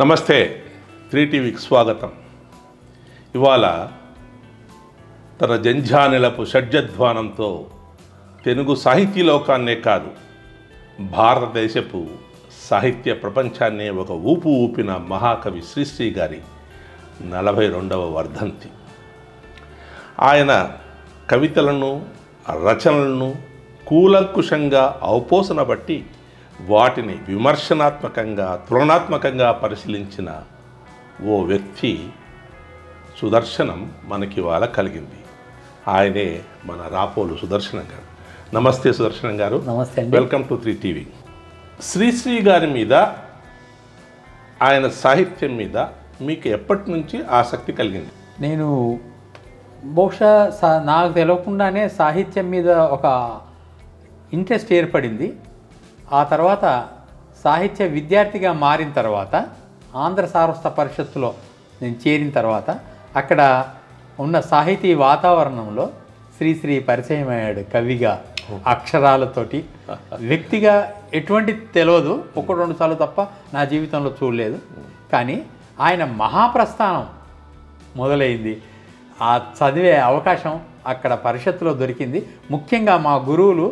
నమస్తే 3టీవీకి స్వాగతం. ఇవాళ తన జంఝానిలపు షడ్జధ్వానంతో తెలుగు సాహితీ లోకాన్నే కాదు భారతదేశపు సాహిత్య ప్రపంచాన్నే ఒక ఊపు ఊపిన మహాకవి శ్రీశ్రీ గారి 42వ వర్ధంతి. ఆయన కవితలను రచనలను కూలంకుషంగా ఔపోసన బట్టి వాటిని విమర్శనాత్మకంగా తులనాత్మకంగా పరిశీలించిన ఓ వ్యక్తి సుదర్శనం మనకి ఇవాళ కలిగింది. ఆయనే మన రాపోలు సుదర్శనం గారు. నమస్తే సుదర్శనం గారు. నమస్తే. Welcome to 3టీవీ. శ్రీశ్రీ గారి మీద, ఆయన సాహిత్యం మీద మీకు ఎప్పటి నుంచి ఆసక్తి కలిగింది? నేను బహుశా నాకు తెలియకుండానే సాహిత్యం మీద ఒక ఇంట్రెస్ట్ ఏర్పడింది. ఆ తర్వాత సాహిత్య విద్యార్థిగా మారిన తర్వాత ఆంధ్ర సారస్వత పరిషత్తులో నేను చేరిన తర్వాత అక్కడ ఉన్న సాహితీ వాతావరణంలో శ్రీశ్రీ పరిచయం అయ్యాడు. కవిగా, అక్షరాలతోటి. వ్యక్తిగా ఎటువంటి తెలియదు, ఒక రెండు సార్లు తప్ప నా జీవితంలో చూడలేదు. కానీ ఆయన మహాప్రస్థానం మొదలైంది. ఆ చదివే అవకాశం అక్కడ పరిషత్తులో దొరికింది. ముఖ్యంగా మా గురువులు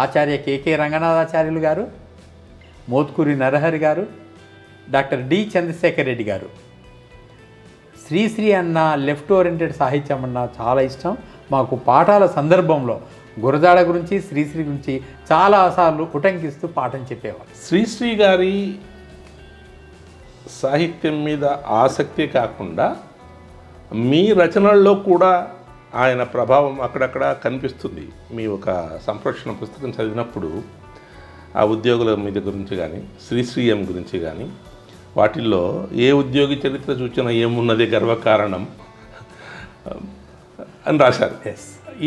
ఆచార్య కె రంగనాథాచార్యులు గారు, మోత్కూరి నరహరి గారు, డాక్టర్ డి చంద్రశేఖర్ రెడ్డి గారు. శ్రీశ్రీ అన్న లెఫ్ట్ ఓరియంటెడ్ సాహిత్యం అన్న చాలా ఇష్టం. మాకు పాఠాల సందర్భంలో గురజాడ గురించి, శ్రీశ్రీ గురించి చాలాసార్లు ఉటంకిస్తూ పాఠం చెప్పేవారు. శ్రీశ్రీ గారి సాహిత్యం మీద ఆసక్తి కాకుండా మీ రచనల్లో కూడా ఆయన ప్రభావం అక్కడక్కడ కనిపిస్తుంది. మీ ఒక సంప్రోక్షణ పుస్తకం చదివినప్పుడు ఆ ఉద్యోగుల మీద గురించి కానీ, శ్రీశ్రీయం గురించి కానీ, వాటిల్లో ఏ ఉద్యోగి చరిత్ర సూచన ఏమున్నది గర్వకారణం అని రాశారు.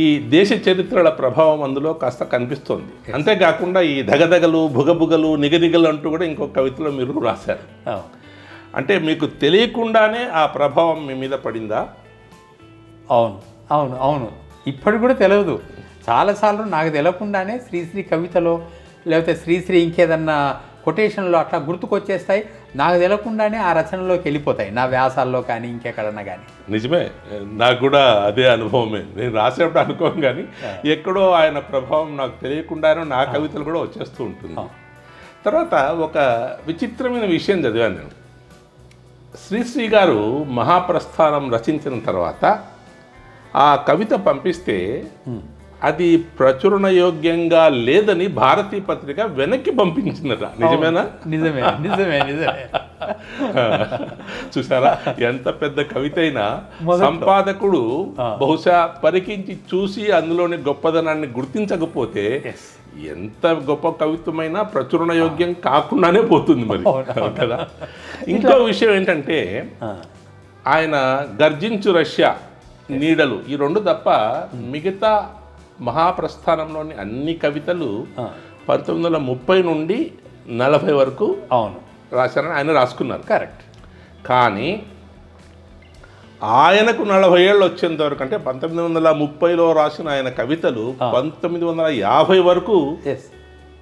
ఈ దేశ చరిత్రల ప్రభావం అందులో కాస్త కనిపిస్తోంది. అంతేకాకుండా ఈ దగదగలు, భుగభుగలు, నిగనిగలు అంటూ కూడా ఇంకొక కవితలో మీరు రాశారు. అంటే మీకు తెలియకుండానే ఆ ప్రభావం మీ మీద పడిందా? అవును అవును అవును ఇప్పటికి కూడా తెలియదు. చాలాసార్లు నాకు తెలియకుండానే శ్రీశ్రీ కవితలో లేకపోతే శ్రీశ్రీ ఇంకేదన్నా కొటేషన్లో అట్లా గుర్తుకొచ్చేస్తాయి. నాకు తెలియకుండానే ఆ రచనలోకి వెళ్ళిపోతాయి, నా వ్యాసాల్లో కానీ ఇంకెక్కడన్నా కానీ. నిజమే, నాకు కూడా అదే అనుభవమే. నేను రాసేటప్పుడు అనుకోను కానీ ఎక్కడో ఆయన ప్రభావం నాకు తెలియకుండానే నా కవితలు కూడా వచ్చేస్తూ ఉంటుంది. తర్వాత ఒక విచిత్రమైన విషయం చదివాను నేను. శ్రీశ్రీ గారు మహాప్రస్థానం రచించిన తర్వాత ఆ కవిత పంపిస్తే అది ప్రచురణ యోగ్యంగా లేదని భారతీ పత్రిక వెనక్కి పంపించిందట. నిజమేనా? నిజమే నిజమే నిజమే. చూసారా, ఎంత పెద్ద కవిత అయినా సంపాదకుడు బహుశా పరికించి చూసి అందులోని గొప్పదనాన్ని గుర్తించకపోతే ఎంత గొప్ప కవిత్వమైనా ప్రచురణ యోగ్యం కాకుండానే పోతుంది మరి కదా. ఇంకో విషయం ఏంటంటే, ఆయన గర్జించు రష్యా, నీడలు, ఈ రెండు తప్ప మిగతా మహాప్రస్థానంలోని అన్ని కవితలు 1930 నుండి 40 వరకు రాశారని ఆయన రాసుకున్నారు. కరెక్ట్. కానీ ఆయనకు 40 ఏళ్ళు వచ్చేంత వరకు, అంటే 1930లో రాసిన ఆయన కవితలు 1950 వరకు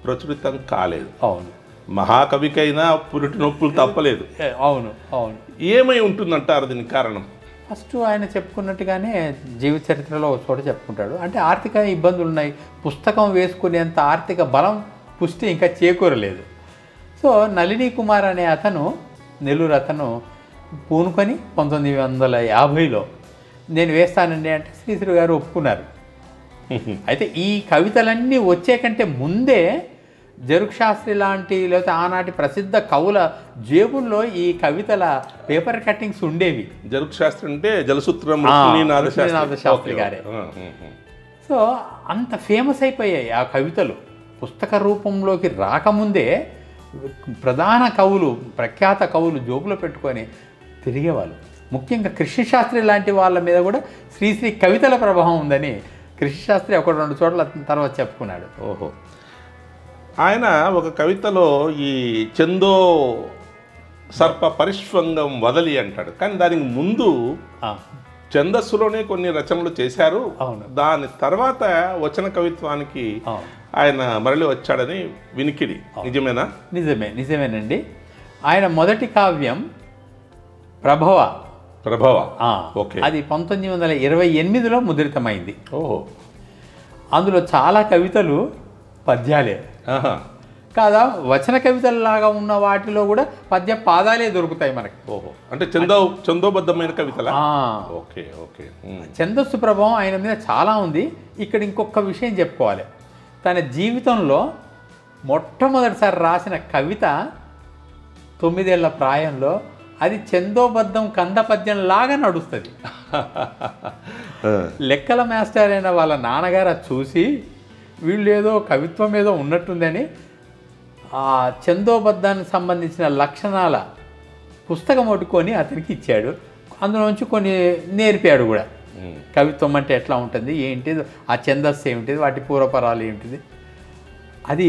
ప్రచురితం కాలేదు. అవును. మహాకవికైనా పురిటి నొప్పులు తప్పలేదు. అవును అవును. ఏమై ఉంటుందంటారు దీనికి కారణం? ఫస్ట్ ఆయన చెప్పుకున్నట్టుగానే జీవిత చరిత్రలో ఒక చోట చెప్పుకుంటాడు. అంటే ఆర్థిక ఇబ్బందులు ఉన్నాయి, పుస్తకం వేసుకునేంత ఆర్థిక బలం, పుష్టి ఇంకా చేకూరలేదు. సో నళిని కుమార్ అనే అతను, నెల్లూరు అతను పూనుకొని 1950లో నేను వేస్తానండి అంటే శ్రీశ్రీ గారు ఒప్పుకున్నారు. అయితే ఈ కవితలన్నీ వచ్చే కంటే ముందే జరుక్ శాస్త్రి లాంటి లేకపోతే ఆనాటి ప్రసిద్ధ కవుల జేబుల్లో ఈ కవితల పేపర్ కట్టింగ్స్ ఉండేవి. జరుక్ శాస్త్రి అంటే జలసూత్రం శాస్త్రి గారే. సో అంత ఫేమస్ అయిపోయాయి ఆ కవితలు. పుస్తక రూపంలోకి రాకముందే ప్రధాన కవులు, ప్రఖ్యాత కవులు జోబులో పెట్టుకొని తిరిగేవాళ్ళు. ముఖ్యంగా కృష్ణశాస్త్రి లాంటి వాళ్ళ మీద కూడా శ్రీశ్రీ కవితల ప్రభావం ఉందని కృష్ణశాస్త్రి ఒక 2 చోట్ల తర్వాత చెప్పుకున్నాడు. ఓహో. ఆయన ఒక కవితలో ఈ చందో సర్ప పరిష్వంగం వదలి అంటాడు, కానీ దానికి ముందు ఛందస్సులోనే కొన్ని రచనలు చేశారు. దాని తర్వాత వచన కవిత్వానికి ఆయన మరలి వచ్చాడని వినికిడి. నిజమేనా? నిజమేనండి. ఆయన మొదటి కావ్యం ప్రభవ. ప్రభవ, ఓకే. అది 1928లో ముద్రితమైంది. ఓహో. అందులో చాలా కవితలు పద్యాలే కాదా, వచన కవితలలాగా ఉన్న వాటిలో కూడా పద్య పాదాలే దొరుకుతాయి మనకి. ఓహో, అంటే చందోబద్ధమైన కవితలా? Okay okay. ఛందస్సు ప్రభావం ఆయన మీద చాలా ఉంది. ఇక్కడ ఇంకొక విషయం చెప్పుకోవాలి. తన జీవితంలో మొట్టమొదటిసారి రాసిన కవిత 9 ఏళ్ల ప్రాయంలో. అది చందోబద్ధం కందపద్యం లాగా నడుస్తుంది. లెక్కల మాస్టర్ అయిన వాళ్ళ నాన్నగారు అది చూసి వీళ్ళు ఏదో కవిత్వం ఏదో ఉన్నట్టుందని ఆ చందోబద్ధానికి సంబంధించిన లక్షణాల పుస్తకం పట్టుకొని అతనికి ఇచ్చాడు. అందులో నుంచి కొన్ని నేర్పాడు కూడా. కవిత్వం అంటే ఎట్లా ఉంటుంది, ఏంటిది, ఆ ఛందస్సు ఏమిటిది, వాటి పూర్వపరాలు ఏమిటిది. అది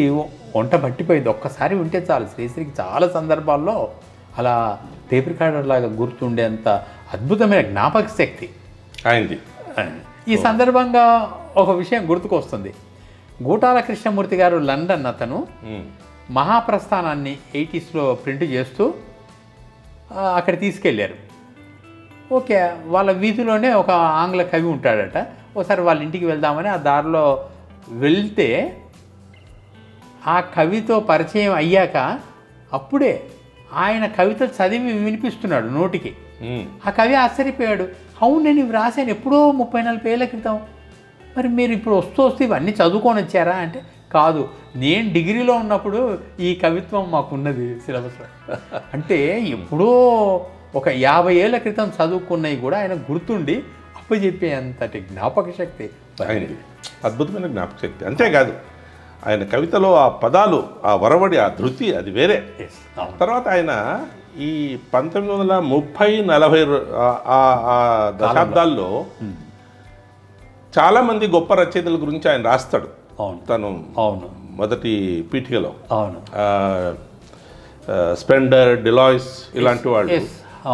వంట పట్టిపోయింది. ఒక్కసారి వింటే చాలు. శ్రీశ్రీకి చాలా సందర్భాల్లో అలా టేప్ రికార్డర్ లాగా గుర్తుండేంత అద్భుతమైన జ్ఞాపక శక్తి అయింది. ఈ సందర్భంగా ఒక విషయం గుర్తుకొస్తుంది. గూటాల కృష్ణమూర్తి గారు లండన్ అతను మహాప్రస్థానాన్ని 80sలో ప్రింట్ చేస్తూ అక్కడ తీసుకెళ్ళారు. ఓకే, వాళ్ళ వీధిలోనే ఒక ఆంగ్ల కవి ఉంటాడట. ఒకసారి వాళ్ళ ఇంటికి వెళ్దామని ఆ దారిలో వెళ్తే ఆ కవితో పరిచయం అయ్యాక అప్పుడే ఆయన కవిత చదివి వినిపిస్తున్నాడు నోటికి. ఆ కవి ఆశ్చర్యపోయాడు. అవును, నేను ఇవి రాశాను ఎప్పుడో 30-40 ఏళ్ల క్రితం. మరి మీరు ఇప్పుడు వస్తూ ఇవన్నీ చదువుకొని వచ్చారా అంటే, కాదు, నేను డిగ్రీలో ఉన్నప్పుడు ఈ కవిత్వం మాకున్నది సిలబస్లో. అంటే ఎప్పుడో ఒక 50 ఏళ్ల క్రితం చదువుకున్నవి కూడా ఆయన గుర్తుండి అప్పచెప్పే అంతటి జ్ఞాపక శక్తి ఆయనది. అద్భుతమైన జ్ఞాపక శక్తి. అంతేకాదు, ఆయన కవితలో ఆ పదాలు, ఆ వరవడి, ఆ ధృతి, అది వేరే. తర్వాత ఆయన ఈ 1930-40 దశాబ్దాల్లో చాలామంది గొప్ప రచయితల గురించి ఆయన రాస్తాడు. తను మొదటి పీఠికలో స్పెండర్, డిలాయిస్ ఇలాంటి వాళ్ళు.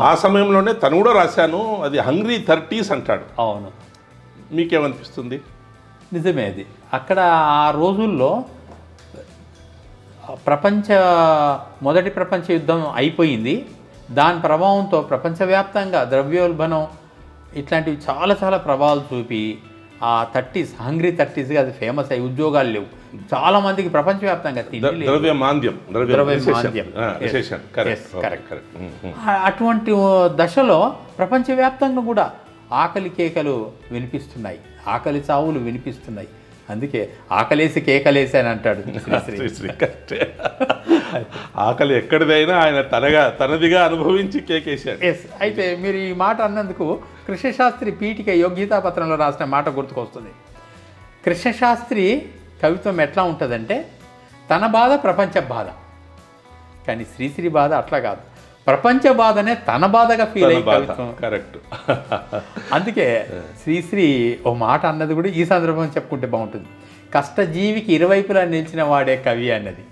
ఆ సమయంలోనే తను కూడా రాశాను, అది హంగ్రీ 30s అంటాడు. అవును, మీకేమనిపిస్తుంది? నిజమే. అది అక్కడ ఆ రోజుల్లో మొదటి ప్రపంచ యుద్ధం అయిపోయింది. దాని ప్రభావంతో ప్రపంచవ్యాప్తంగా ద్రవ్యోల్బణం ఇట్లాంటివి చాలా చాలా ప్రభావాలు చూపి ఆ 30s, హంగ్రీ 30s అది ఫేమస్ అయ్యి ఉద్యోగాలు లేవు చాలామందికి ప్రపంచవ్యాప్తంగా. అటువంటి దశలో ప్రపంచవ్యాప్తంగా కూడా ఆకలి కేకలు వినిపిస్తున్నాయి, ఆకలి చావులు వినిపిస్తున్నాయి. అందుకే ఆకలేసి కేకలేసి అని అంటాడు శ్రీశ్రీ. ఆకలి ఎక్కడిదైనా ఆయన తనదిగా అనుభవించి కేకేశాడు. అయితే మీరు ఈ మాట అన్నందుకు కృష్ణశాస్త్రి పీఠిక యోగ్యతా పత్రంలో రాసిన మాట గుర్తుకొస్తుంది. కృష్ణశాస్త్రి కవిత్వం ఎట్లా ఉంటుందంటే తన బాధ ప్రపంచ బాధ, కానీ శ్రీశ్రీ బాధ అట్లా కాదు. ప్రపంచ బాధనే తన బాధగా ఫీల్ అయ్యి కవిత్వం. కరెక్ట్. అందుకే శ్రీశ్రీ ఓ మాట అన్నది కూడా ఈ సందర్భం చెప్పుకుంటే బాగుంటుంది. కష్టజీవికి ఇరువైపులా నిలిచిన వాడే కవి అన్నది.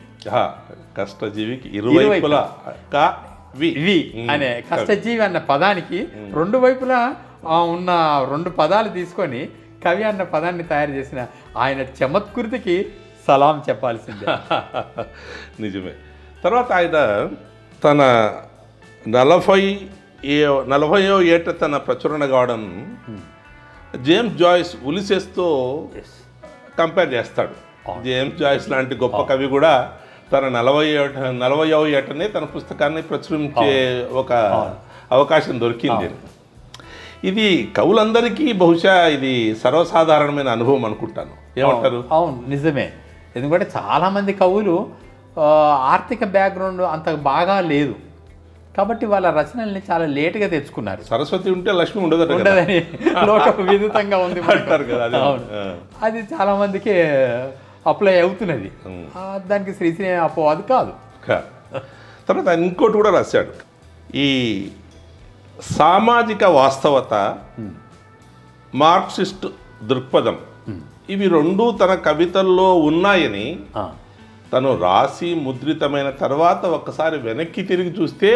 కష్టజీవికి ఇరువైపులా వి అనే కష్టజీవి అన్న పదానికి రెండు వైపులా ఉన్న 2 పదాలు తీసుకొని కవి అన్న పదాన్ని తయారు చేసిన ఆయన చమత్కృతికి సలాం చెప్పాల్సిందే. నిజమే. తర్వాత ఆయన తన 40వ ఏట తన ప్రచురణ కావడం జేమ్స్ జాయిస్ ఉలిసెస్తో కంపేర్ చేస్తాడు. జేమ్స్ జాయిస్ లాంటి గొప్ప కవి కూడా తన 40వ ఏటనే తన పుస్తకాన్ని ప్రచురించే ఒక అవకాశం దొరికింది. ఇది కవులందరికీ బహుశా ఇది సర్వసాధారణమైన అనుభవం అనుకుంటాను. ఏమంటారు? అవును, నిజమే. ఎందుకంటే చాలామంది కవులు ఆర్థిక బ్యాక్గ్రౌండ్ అంత బాగా లేదు కాబట్టి వాళ్ళ రచనల్ని చాలా లేటుగా తెచ్చుకున్నారు. సరస్వతి ఉంటే లక్ష్మి ఉండదని లోకం విదితంగా ఉంది అంటారు కదా. అది చాలామందికి అప్లై అవుతున్నది. దానికి శ్రీశ్రీ అపోవాది కాదు. తర్వాత ఇంకోటి కూడా రాశాడు. ఈ సామాజిక వాస్తవత, మార్క్సిస్ట్ దృక్పథం, ఇవి 2 తన కవితల్లో ఉన్నాయని తను రాసి ముద్రితమైన తర్వాత ఒక్కసారి వెనక్కి తిరిగి చూస్తే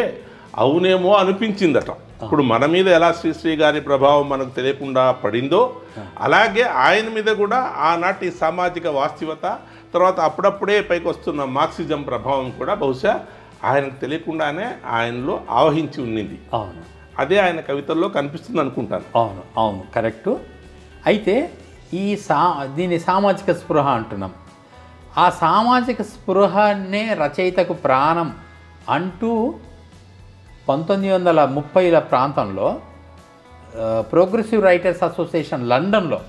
అవునేమో అనిపించిందట. ఇప్పుడు మన మీద ఎలా శ్రీశ్రీ గారి ప్రభావం మనకు తెలియకుండా పడిందో అలాగే ఆయన మీద కూడా ఆనాటి సామాజిక వాస్తవత, తర్వాత అప్పుడప్పుడే పైకి వస్తున్న మార్క్సిజం ప్రభావం కూడా బహుశా ఆయనకు తెలియకుండానే ఆయనలో ఆవహించి ఉన్నింది. అవును అదే ఆయన కవితల్లో కనిపిస్తుంది అనుకుంటాను. అవును అవును కరెక్టు. అయితే ఈ దీన్ని సామాజిక స్పృహ అంటున్నాం. ఆ సామాజిక స్పృహనే రచయితకు ప్రాణం అంటూ 1930ల ప్రాంతంలో ప్రోగ్రెసివ్ రైటర్స్ అసోసియేషన్ లండన్లో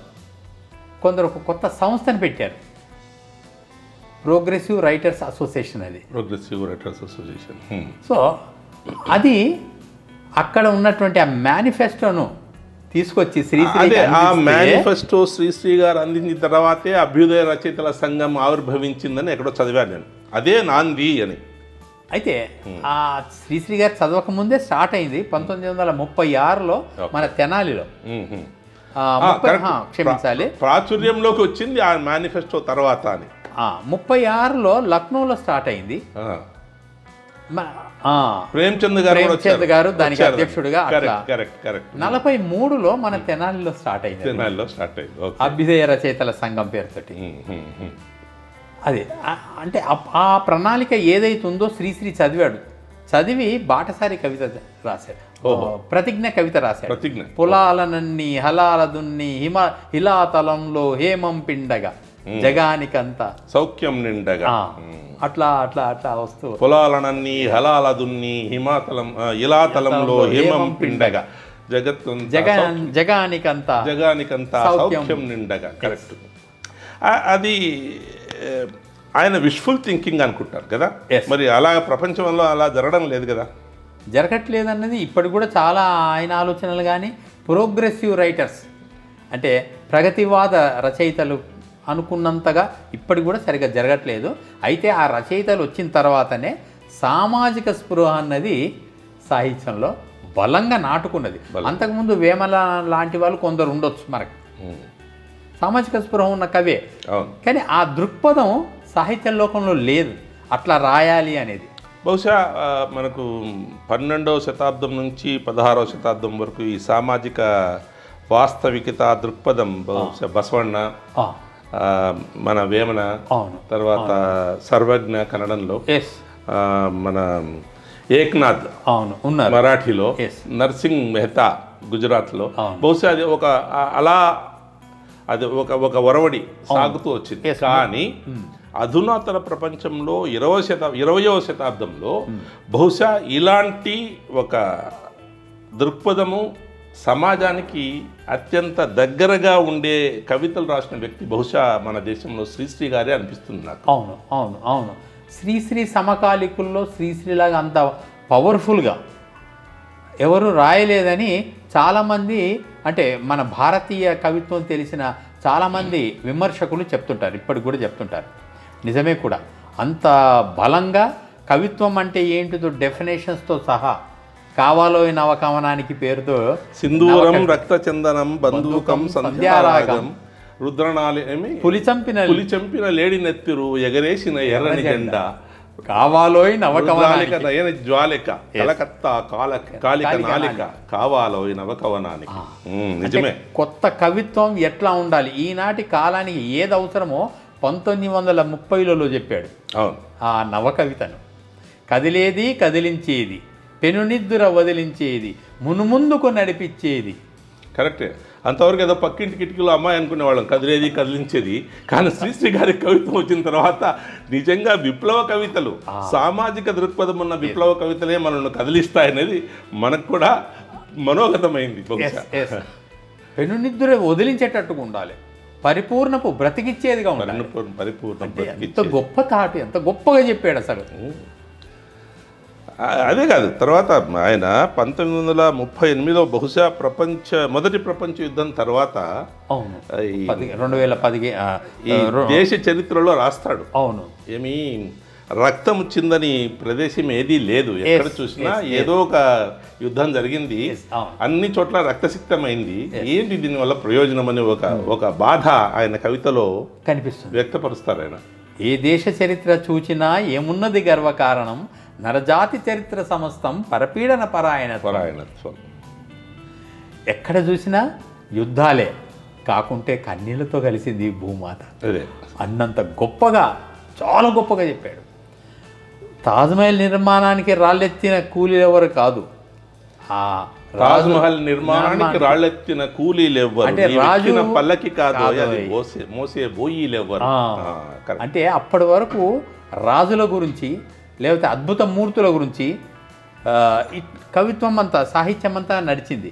కొందరు ఒక కొత్త సంస్థను పెట్టారు. ప్రోగ్రెసివ్ రైటర్స్ అసోసియేషన్ అది. Progressive writers association. సో అది అక్కడ ఉన్నటువంటి ఆ మేనిఫెస్టోను తీసుకొచ్చి ఆ మేనిఫెస్టో శ్రీశ్రీ గారు అందించిన తర్వాతే అభ్యుదయ రచయితల సంఘం ఆవిర్భవించిందని ఎక్కడో చదివాను నేను. అదే నాంది అని. అయితే ఆ శ్రీశ్రీ గారు చదవకముందే స్టార్ట్ అయింది 1936లో మన తెనాలిలో. క్షమించాలి, ప్రాచుర్యంలోకి వచ్చింది ఆ మేనిఫెస్టో తర్వాత అని. 36లో లక్నోలో స్టార్ట్ అయింది. ప్రేమ్చంద్ గారు దానికి అధ్యక్షుడిగా. 43లో మన తెనాలిలో స్టార్ట్ అయింది అభ్యుదయ రచయితల సంఘం పేరుతోటి. అదే అంటే ఆ ప్రణాళిక ఏదైతుందో శ్రీశ్రీ చదివాడు. చదివి బాటసారి కవిత రాశాడు, ప్రతిజ్ఞ కవిత రాశాడు. పొలాలనన్ని హలాల దున్ని హిలాతలంలో హేమం పిండగా జగానికంతా సౌఖ్యం నిండగా, అట్లా అట్లా అట్లా వస్తూ పొలాలనన్ని హలాల దున్ని ఇలాతలంలో హేమం పిండగా జగానికంతా సౌఖ్యం నిండగా. కరెక్ట్. అది ఆయన విష్ఫుల్ థింకింగ్ అనుకుంటారు కదా. మరి అలా ప్రపంచంలో అలా జరగడం లేదు కదా. జరగట్లేదన్నది ఇప్పటికి కూడా చాలా ఆయన ఆలోచనలు. కానీ ప్రోగ్రెసివ్ రైటర్స్ అంటే ప్రగతివాద రచయితలు అనుకున్నంతగా ఇప్పటికి కూడా సరిగ్గా జరగట్లేదు. అయితే ఆ రచయితలు వచ్చిన తర్వాతనే సామాజిక స్పృహ అన్నది సాహిత్యంలో బలంగా నాటుకున్నది. అంతకుముందు వేమల లాంటి వాళ్ళు కొందరు ఉండొచ్చు మనకు, సామాజిక స్పృహ ఉన్న కవే. కానీ ఆ దృక్పథం సాహిత్య లోకంలో లేదు, అట్లా రాయాలి అనేది. బహుశా మనకు 12వ శతాబ్దం నుంచి 16వ శతాబ్దం వరకు ఈ సామాజిక వాస్తవికత దృక్పథం బహుశా బసవಣ್ణ, మన వేమన, తర్వాత సర్వజ్ఞ కన్నడంలో, మన ఏక్నాథ్ మరాఠీలో, నర్సింగ్ మెహతా గుజరాత్లో, బహుశా అది ఒక అలా అది ఒక ఒరవడి సాగుతూ వచ్చింది. కానీ అధునాతన ప్రపంచంలో 20వ శతాబ్దంలో బహుశా ఇలాంటి ఒక దృక్పథము సమాజానికి అత్యంత దగ్గరగా ఉండే కవితలు రాసిన వ్యక్తి బహుశా మన దేశంలో శ్రీశ్రీ గారే అనిపిస్తుంది నాకు. అవును అవును అవును శ్రీశ్రీ సమకాలికుల్లో శ్రీశ్రీలాగా అంత పవర్ఫుల్గా ఎవరు రాయలేదని చాలామంది, అంటే మన భారతీయ కవిత్వం తెలిసిన చాలామంది విమర్శకులు చెప్తుంటారు, ఇప్పటికి కూడా చెప్తుంటారు. నిజమే కూడా. అంత బలంగా కవిత్వం అంటే ఏంటిదో డెఫినేషన్స్తో సహా, కావాలో నవకవనానికి పేరుతో సింధూరం రక్తచందనం బంధూకం సంధ్యారాగం రుద్రనాలి పులి చంపిన లేడి నెత్తిరు ఎగరేసిన ఎర్రని జెండా కావాలోయ్ నవకవనానిక నయన జ్వాలిక కలకత్తా కాలిక నాలిక కావాలోయ్ నవకవనానికి. నిజమే. కొత్త కవిత్వం ఎట్లా ఉండాలి, ఈనాటి కాలానికి ఏది అవసరమో 1930లలో చెప్పాడు. ఆ నవకవితను కదిలేది కదిలించేది, పెనునిద్దుర వదిలించేది, మునుముందుకు నడిపించేది. కరెక్టే. అంతవరకు ఏదో పక్కింటి కిటికీలో అమ్మాయి అనుకునేవాళ్ళం, కదిలేది కదిలించేది. కానీ శ్రీశ్రీ గారి కవిత్వం వచ్చిన తర్వాత నిజంగా విప్లవ కవితలు, సామాజిక దృక్పథం ఉన్న విప్లవ కవితలే మనల్ని కదిలిస్తాయనేది మనకు కూడా మనోగతమైంది. పెనునిద్దుర వదిలించేటట్టుగా ఉండాలి, పరిపూర్ణపు బ్రతికిచ్చేదిగా ఉండాలి. ఎంత గొప్ప తాటు, ఎంత గొప్పగా చెప్పాడు అసలు. అదే కాదు, తర్వాత ఆయన 1938లో బహుశా మొదటి ప్రపంచ యుద్ధం తర్వాత 2010 ఈ దేశ చరిత్రలో రాస్తాడు. అవును, ఏమి రక్తం చిందని ప్రదేశం ఏదీ లేదు, ఎక్కడ చూసినా ఏదో ఒక యుద్ధం జరిగింది, అన్ని చోట్ల రక్తసిక్తమైంది, ఏంటి దీనివల్ల ప్రయోజనం అని ఒక బాధ ఆయన కవితలో కనిపిస్తుంది, వ్యక్తపరుస్తారు ఆయన. ఏ దేశ చరిత్ర చూచినా ఏమున్నది గర్వకారణం, నరజాతి చరిత్ర సమస్తం పరపీడన పరాయణత్వం. ఎక్కడ చూసినా యుద్ధాలే, కాకుంటే కన్నీళ్లతో కలిసింది భూమాత అన్నంత గొప్పగా, చాలా గొప్పగా చెప్పాడు. తాజ్మహల్ నిర్మాణానికి రాళ్ళెత్తిన కూలీలు ఎవరు కాదు, ఆ తాజ్మహల్ నిర్మాణానికి రాళ్ళెత్తిన కూలీలు ఎవ్వరు, అంటే రాజు పల్లకి కాదు, అది మోసే బోయీలు ఎవ్వరు. అంటే అప్పటి వరకు రాజుల గురించి లేకపోతే అద్భుత మూర్తుల గురించి కవిత్వం అంతా, సాహిత్యం అంతా నడిచింది.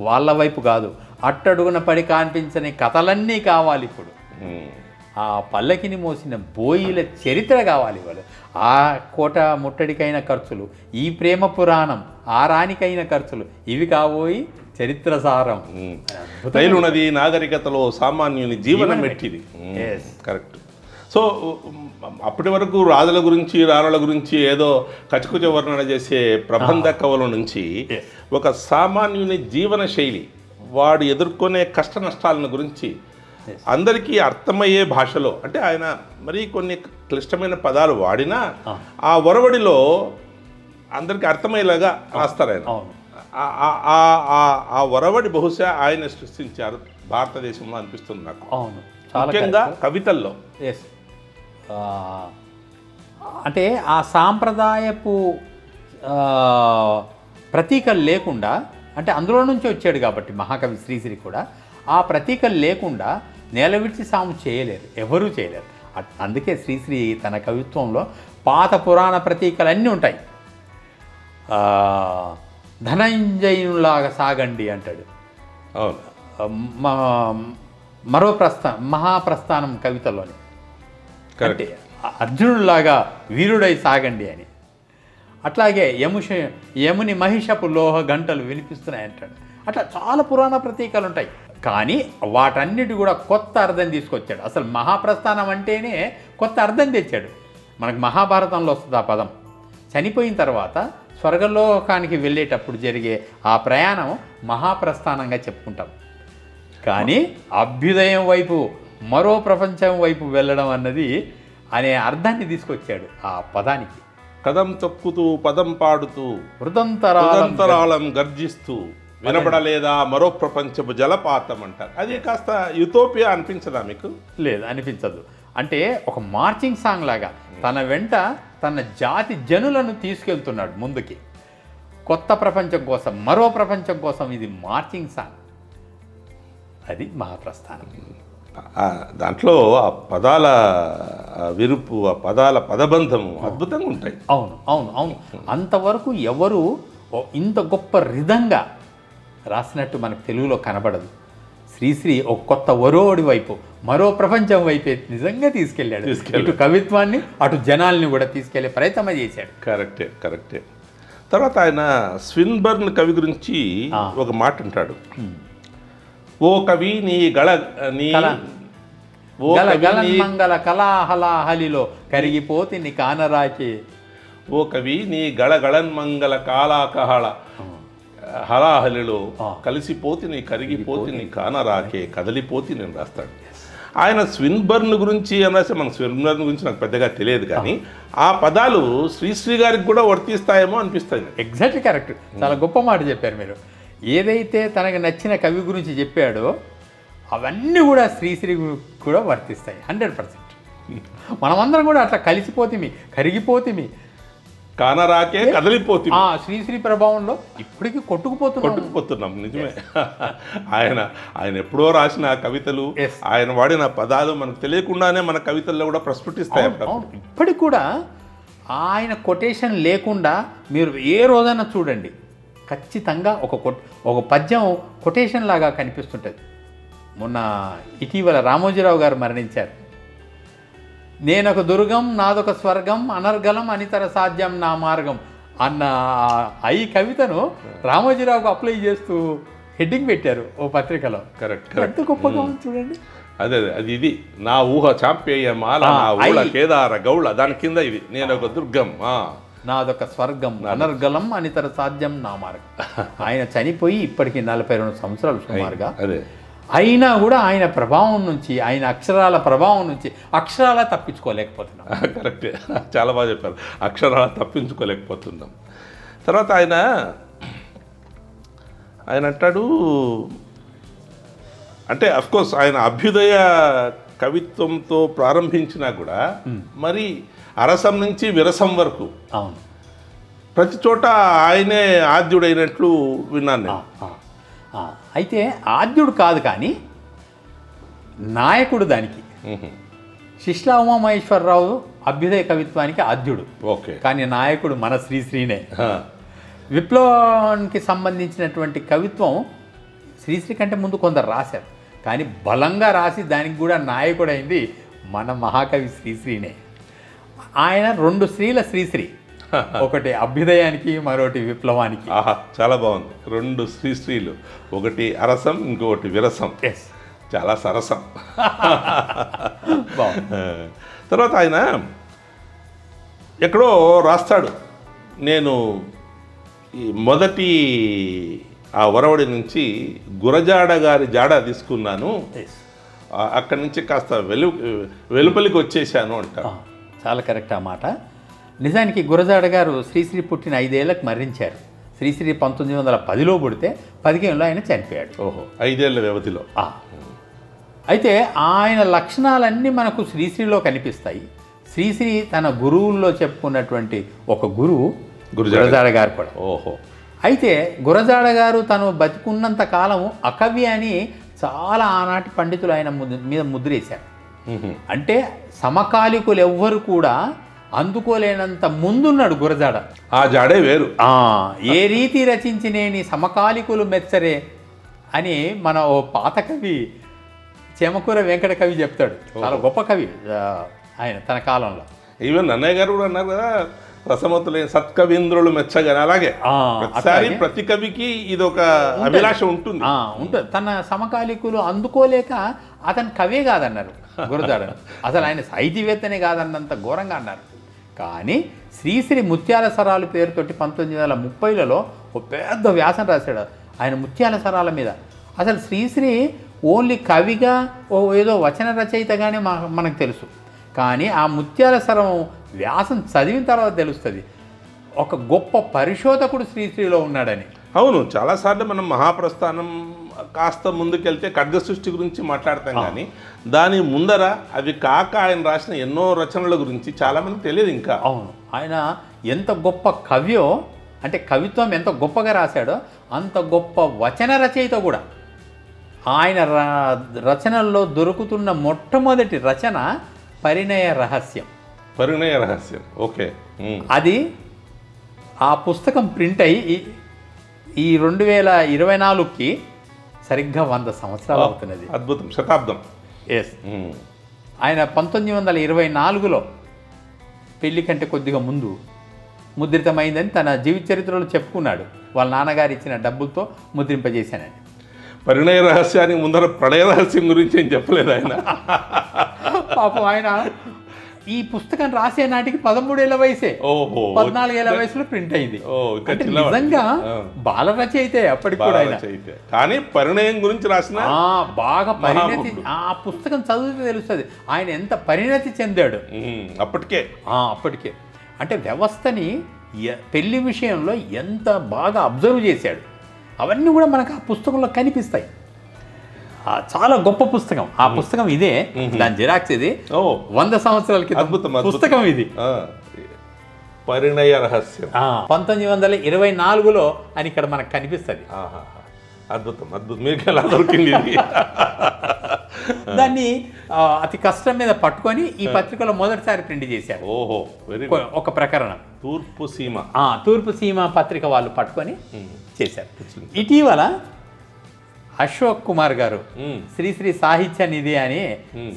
వాళ్ళ వైపు కాదు, అట్టడుగున పడి కనిపించని కథలన్నీ కావాలి ఇప్పుడు. ఆ పల్లకిని మోసిన బోయిల చరిత్ర కావాలి వాళ్ళు. ఆ కోట ముట్టడికైన ఖర్చులు, ఈ ప్రేమ పురాణం, ఆ రానికైన ఖర్చులు, ఇవి కాబోయి చరిత్ర సారం. రైలు నది నాగరికతలో సామాన్యుని జీవనం పెట్టింది. కరెక్ట్. సో అప్పటి వరకు రాజుల గురించి రాణుల గురించి ఏదో కచకుచ వర్ణన చేసే ప్రబంధ కవుల నుంచి ఒక సామాన్యుని జీవన శైలి, వాడు ఎదుర్కొనే కష్ట నష్టాలను గురించి అందరికీ అర్థమయ్యే భాషలో, అంటే ఆయన మరి కొన్ని క్లిష్టమైన పదాలు వాడినా ఆ ఒరవడిలో అందరికీ అర్థమయ్యేలాగా రాస్తారు ఆయన. ఆ ఒరవడి బహుశా ఆయన సృష్టించారు భారతదేశంలో అనిపిస్తుంది నాకు. అవును, ముఖ్యంగా కవితల్లో. అంటే ఆ సాంప్రదాయపు ప్రతీకలు లేకుండా, అంటే అందులో నుంచి వచ్చాడు కాబట్టి మహాకవి శ్రీశ్రీ కూడా, ఆ ప్రతీకలు లేకుండా నేల విడిచి సాము చేయలేరు, ఎవరూ చేయలేరు. అందుకే శ్రీశ్రీ తన కవిత్వంలో పాత పురాణ ప్రతీకలు అన్నీ ఉంటాయి. ధనంజయునిలాగా సాగండి అంటాడు. మరో మహాప్రస్థానం కవితలోని, అంటే అర్జునుడిలాగా వీరుడై సాగండి అని. అట్లాగే యముని మహిషపు లోహ గంటలు వినిపిస్తున్నాయి అంటాడు. అట్లా చాలా పురాణ ప్రతీకలు ఉంటాయి. కానీ వాటన్నిటి కూడా కొత్త అర్థం తీసుకొచ్చాడు. అసలు మహాప్రస్థానం అంటేనే కొత్త అర్థం తెచ్చాడు. మనకు మహాభారతంలో వస్తుంది ఆ పదం. చనిపోయిన తర్వాత స్వర్గలోకానికి వెళ్ళేటప్పుడు జరిగే ఆ ప్రయాణం మహాప్రస్థానంగా చెప్పుకుంటాం. కానీ అభ్యుదయం వైపు, మరో ప్రపంచం వైపు వెళ్ళడం అన్నది అనే అర్థాన్ని తీసుకొచ్చాడు ఆ పదానికి. కదం తొక్కుతూ పదం పాడుతూ హృదంతరాళం గర్జిస్తూ వినపడలేదా మరో ప్రపంచపు జలపాతం అంటారు. అది కాస్త యుటోపియా అనిపించదా మీకు? లేదు, అనిపించదు. అంటే ఒక మార్చింగ్ సాంగ్ లాగా తన వెంట తన జాతి జనులను తీసుకెళ్తున్నాడు ముందుకి, కొత్త ప్రపంచం కోసం, మరో ప్రపంచం కోసం. ఇది మార్చింగ్ సాంగ్, అది మహాప్రస్థానం. దాంట్లో ఆ పదాల విరుపు, ఆ పదాల పదబంధము అద్భుతంగా ఉంటాయి. అవును అవును అవును. అంతవరకు ఎవరు ఇంత గొప్ప రిధంగా రాసినట్టు మనకు తెలుగులో కనబడదు. శ్రీశ్రీ ఒక కొత్త ఒరోడి వైపు, మరో ప్రపంచం వైపే నిజంగా తీసుకెళ్ళాడు. ఇటు కవిత్వాన్ని అటు జనాల్ని కూడా తీసుకెళ్లే ప్రయత్నం చేశాడు. కరెక్టే. తర్వాత ఆయన స్విన్బర్న్ కవి గురించి ఒక మాట అంటాడు. ఓ కవి నీ మంగళ కళాహలాహలిలో కరిగిపోతి నీ కానరాకే. ఓ కవి నీ గళగళన్మంగళ కాలాకహళ హలాహలిలో కలిసిపోతి నీ కరిగిపోతి నీ కానరాకే కదలిపోతి నేను రాస్తాడు. ఆయన స్విన్బర్న్ గురించి అని రాస్తే, మనకు స్విన్బర్న్ గురించి నాకు పెద్దగా తెలియదు, కానీ ఆ పదాలు శ్రీశ్రీ గారికి కూడా వర్తిస్తాయేమో అనిపిస్తుంది. Exactly correct. చాలా గొప్ప మాట చెప్పారు మీరు. ఏదైతే తనకు నచ్చిన కవి గురించి చెప్పాడో అవన్నీ కూడా శ్రీశ్రీ కూడా వర్తిస్తాయి 100%. మనమందరం కూడా అట్లా కలిసిపోతిమి, కరిగిపోతిమి, కానరాకే కదలిపోతి. శ్రీశ్రీ ప్రభావంలో ఇప్పటికీ కొట్టుకుపోతున్నాం. నిజమే. ఆయన ఎప్పుడో రాసిన కవితలు, ఆయన వాడిన పదాలు మనకు తెలియకుండానే మన కవితల్లో కూడా ప్రస్ఫుటిస్తాయి. ఇప్పటికి కూడా ఆయన కొటేషన్ లేకుండా మీరు ఏ రోజైనా చూడండి, ఖచ్చితంగా ఒక పద్యం కొటేషన్ లాగా కనిపిస్తుంటుంది. మొన్న ఇటీవల రామోజీరావు గారు మరణించారు. నేనొక దుర్గం నాదొక స్వర్గం అనర్గలం అనితర సాధ్యం నా మార్గం అన్న ఈ కవితను రామోజీరావుకు అప్లై చేస్తూ హెడ్డింగ్ పెట్టారు ఓ పత్రికలో. ఎంత గొప్పగా ఉంది చూడండి. అదే అది ఇది నా ఊహ చాంపేయమాల నా ఊహ కేదార గౌళ, దాని కింద ఇది నేనొక దుర్గం నాదొక స్వర్గం అనర్గలం అనితర సాధ్యం నా మార్గం. ఆయన చనిపోయి ఇప్పటికీ 42 సంవత్సరాలు సుమారుగా. అయినా కూడా ఆయన ప్రభావం నుంచి, ఆయన అక్షరాల ప్రభావం నుంచి అక్షరాల తప్పించుకోలేకపోతున్నాం. కరెక్టే, చాలా బాగా చెప్పారు. అక్షరాల తప్పించుకోలేకపోతున్నాం. తర్వాత ఆయన అంటాడు, అంటే అఫ్కోర్స్ ఆయన అభ్యుదయ కవిత్వంతో ప్రారంభించినా కూడా మరి అరసం నుంచి విరసం వరకు అవును. ప్రతి చోట ఆయనే ఆద్యుడైనట్లు విన్నాను నేను. అయితే ఆద్యుడు కాదు కానీ నాయకుడు దానికి. శిష్లా ఉమామహేశ్వరరావు అభ్యుదయ కవిత్వానికి ఆద్యుడు. ఓకే. కానీ నాయకుడు మన శ్రీశ్రీనే. విప్లవానికి సంబంధించినటువంటి కవిత్వం శ్రీశ్రీ కంటే ముందు కొందరు రాశారు, కానీ బలంగా రాసి దానికి కూడా నాయకుడైంది మన మహాకవి శ్రీశ్రీనే. ఆయన 2 శ్రీల శ్రీశ్రీ, ఒకటి అభ్యుదయానికి, మరొకటి విప్లవానికి. ఆహా, చాలా బాగుంది. 2 శ్రీశ్రీలు, ఒకటి అరసం, ఇంకొకటి విరసం. ఎస్, చాలా సరసం. బాగుంది. తర్వాత ఆయన ఎక్కడో రాస్తాడు, నేను ఈ మొదటి ఆ వరవడి నుంచి గురజాడ గారి జాడ తీసుకున్నాను, అక్కడి నుంచి కాస్త వెలుపలికి వచ్చేసాను అంటారు. చాలా కరెక్ట్ ఆ మాట. నిజానికి గురజాడ గారు శ్రీశ్రీ పుట్టిన 5 ఏళ్ళకి మరణించారు. శ్రీశ్రీ 1910లో పుడితే 15లో ఆయన చనిపోయాడు. ఓహో, 5 ఏళ్ల వ్యవధిలో. అయితే ఆయన లక్షణాలన్నీ మనకు శ్రీశ్రీలో కనిపిస్తాయి. శ్రీశ్రీ తన గురువుల్లో చెప్పుకున్నటువంటి ఒక గురువు గురజాడ గారు కూడా. ఓహో. అయితే గురజాడ గారు తను బతికున్నంత కాలము అకవి అని చాలా ఆనాటి పండితులు ఆయన మీద ముద్రేశారు. అంటే సమకాలికులు ఎవ్వరు కూడా అందుకోలేనంత ముందున్నాడు గురజాడ. ఆ జాడే వేరు. ఏ రీతి రచించినేని సమకాలికులు మెచ్చరే అని మన ఓ పాత కవి చెమకూర వెంకట కవి చెప్తాడు. చాలా గొప్ప కవి ఆయన తన కాలంలో. ఈవెన్ అన్నయ్య గారు కూడా అన్నారు కదా, రసమతులైన సత్కవీంద్రులు మెచ్చగానే. అలాగే ప్రతిసారి ప్రతి కవికి ఇది ఒక అభిలాష ఉంటుంది. తన సమకాలికులు అందుకోలేక అతను కవే కాదన్నారు గురజాడ. అసలు ఆయన సాహితీవేత్తనే కాదన్నంత ఘోరంగా అన్నారు. కానీ శ్రీశ్రీ ముత్యాల సరాలు పేరుతోటి 1930లలో ఒక పెద్ద వ్యాసం రాశాడు ఆయన ముత్యాల సరాల మీద. అసలు శ్రీశ్రీ ఓన్లీ కవిగా ఏదో వచన రచయితగానే మనకు తెలుసు, కానీ ఆ ముత్యాల సరం వ్యాసం చదివిన తర్వాత తెలుస్తుంది ఒక గొప్ప పరిశోధకుడు శ్రీశ్రీలో ఉన్నాడని. అవును, చాలాసార్లు మనం మహాప్రస్థానం కాస్త ముందుకెళ్తే ఖడ్గ సృష్టి గురించి మాట్లాడతాం, కానీ దాని ముందర అవి కాక ఆయన రాసిన ఎన్నో రచనల గురించి చాలామంది తెలియదు ఇంకా. అవును, ఆయన ఎంత గొప్ప కవ్యో, అంటే కవిత్వం ఎంత గొప్పగా రాశాడో అంత గొప్ప వచన రచయిత కూడా. ఆయన రచనల్లో దొరుకుతున్న మొట్టమొదటి రచన పరిణయ రహస్యం. పరిణయ రహస్యం, ఓకే. అది ఆ పుస్తకం ప్రింట్ అయ్యి ఈ 2024కి సరిగ్గా 100 సంవత్సరాలు అవుతున్నది. అద్భుతం, శతాబ్దం. ఎస్. ఆయన 1924లో పెళ్లి కంటే కొద్దిగా ముందు ముద్రితమైందని తన జీవిత చరిత్రలో చెప్పుకున్నాడు. వాళ్ళ నాన్నగారు ఇచ్చిన డబ్బులతో ముద్రింపజేశానని. పరిణయ రహస్యానికి ముందర ప్రళయ రహస్యం గురించి ఏం చెప్పలేదు ఆయన. పాపం ఆయన ఈ పుస్తకం రాసే నాటికి 13 ఏళ్ల వయసే. 14 ఏళ్ల వయసులో ప్రింట్ అయింది. నిజంగా బాల రచయితే అప్పటికి కూడా ఆయన. కానీ పరిణయం గురించి రాసిన బాగా పరిణతి, ఆ పుస్తకం చదివితే తెలుస్తుంది ఆయన ఎంత పరిణతి చెందాడు అప్పటికే. అంటే వ్యవస్థని పెళ్లి విషయంలో ఎంత బాగా అబ్జర్వ్ చేశాడు అవన్నీ కూడా మనకు ఆ పుస్తకంలో కనిపిస్తాయి. చాలా గొప్ప పుస్తకం. ఆ పుస్తకం ఇదే, దాని జిరాక్స్ ఇది. 100 సంవత్సరాల క్రితం పుస్తకం ఇది. పరిణయ రహస్యం 1924లో అని ఇక్కడ మనకు కనిపిస్తుంది. అద్భుతం, అద్భుతం. మీకు ఎలా దొరికింది ఇది? దాన్ని అతి కష్టం మీద పట్టుకొని ఈ పత్రికలో మొదటిసారి ప్రింట్ చేశారు. ఓహో, ఒక ప్రకరణం. తూర్పు సీమ పత్రిక వాళ్ళు పట్టుకొని చేశారు. ఇటీవల అశోక్ కుమార్ గారు శ్రీశ్రీ సాహిత్య నిధి అని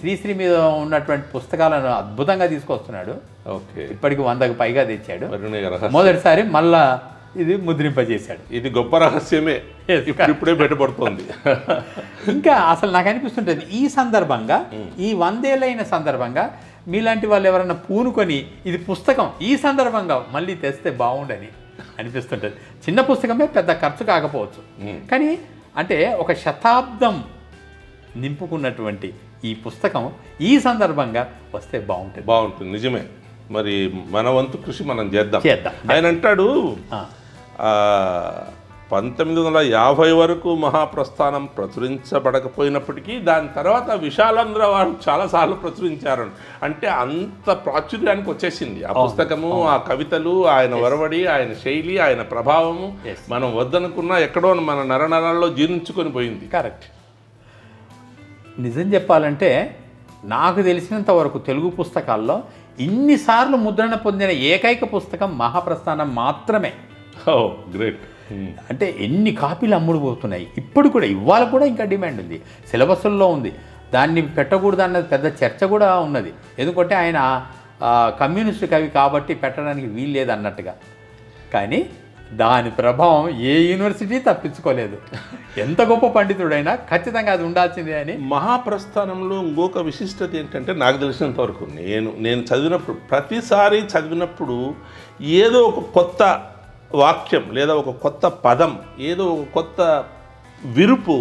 శ్రీశ్రీ మీద ఉన్నటువంటి పుస్తకాలను అద్భుతంగా తీసుకొస్తున్నాడు. ఇప్పటికి 100కు పైగా తెచ్చాడు. మొదటిసారి మళ్ళా ఇది ముద్రింపజేశాడు. ఇది గొప్ప రహస్యమే, ఇప్పుడే బయటపడుతుంది. ఇంకా అసలు నాకు అనిపిస్తుంటుంది ఈ సందర్భంగా, ఈ 100 ఏళ్ళైన సందర్భంగా మీలాంటి వాళ్ళు ఎవరైనా పూనుకొని ఇది పుస్తకం ఈ సందర్భంగా మళ్ళీ తెస్తే బాగుండని అనిపిస్తుంటుంది. చిన్న పుస్తకమే, పెద్ద ఖర్చు కాకపోవచ్చు, కానీ అంటే ఒక శతాబ్దం నింపుకున్నటువంటి ఈ పుస్తకం ఈ సందర్భంగా వస్తే బాగుంటుంది. నిజమే. మరి మన వంతు కృషి మనం చేద్దాం. ఆయన అంటాడు, 1950 వరకు మహాప్రస్థానం ప్రచురించబడకపోయినప్పటికీ దాని తర్వాత విశాలాంధ్ర వారు చాలాసార్లు ప్రచురించారు. అంటే అంత ప్రాచుర్యానికి వచ్చేసింది ఆ పుస్తకము, ఆ కవితలు, ఆయన వరవడి, ఆయన శైలి, ఆయన ప్రభావము మనం వద్దనుకున్నా ఎక్కడో మన నరనరాల్లో జీర్ణించుకొని పోయింది. కరెక్ట్. నిజం చెప్పాలంటే నాకు తెలిసినంత వరకు తెలుగు పుస్తకాల్లో ఇన్నిసార్లు ముద్రణ పొందిన ఏకైక పుస్తకం మహాప్రస్థానం మాత్రమే. గ్రేట్. అంటే ఎన్ని కాపీలు అమ్ముడుపోతున్నాయి. ఇప్పుడు కూడా ఇవాళ కూడా ఇంకా డిమాండ్ ఉంది, సిలబస్లో ఉంది. దాన్ని పెట్టకూడదు అన్నది పెద్ద చర్చ కూడా ఉన్నది. ఎందుకంటే ఆయన కమ్యూనిస్ట్ కవి కాబట్టి పెట్టడానికి వీల్లేదు అన్నట్టుగా. కానీ దాని ప్రభావం ఏ యూనివర్సిటీ తప్పించుకోలేదు. ఎంత గొప్ప పండితుడైనా ఖచ్చితంగా అది ఉండాల్సిందే అని. మహాప్రస్థానంలో ఇంకొక విశిష్టత ఏంటంత నాకు తెలిసినంత వరకు నేను చదివినప్పుడు, ప్రతిసారి చదివినప్పుడు ఏదో ఒక కొత్త వాక్యం లేదా ఒక కొత్త పదం, ఏదో ఒక కొత్త విరుపు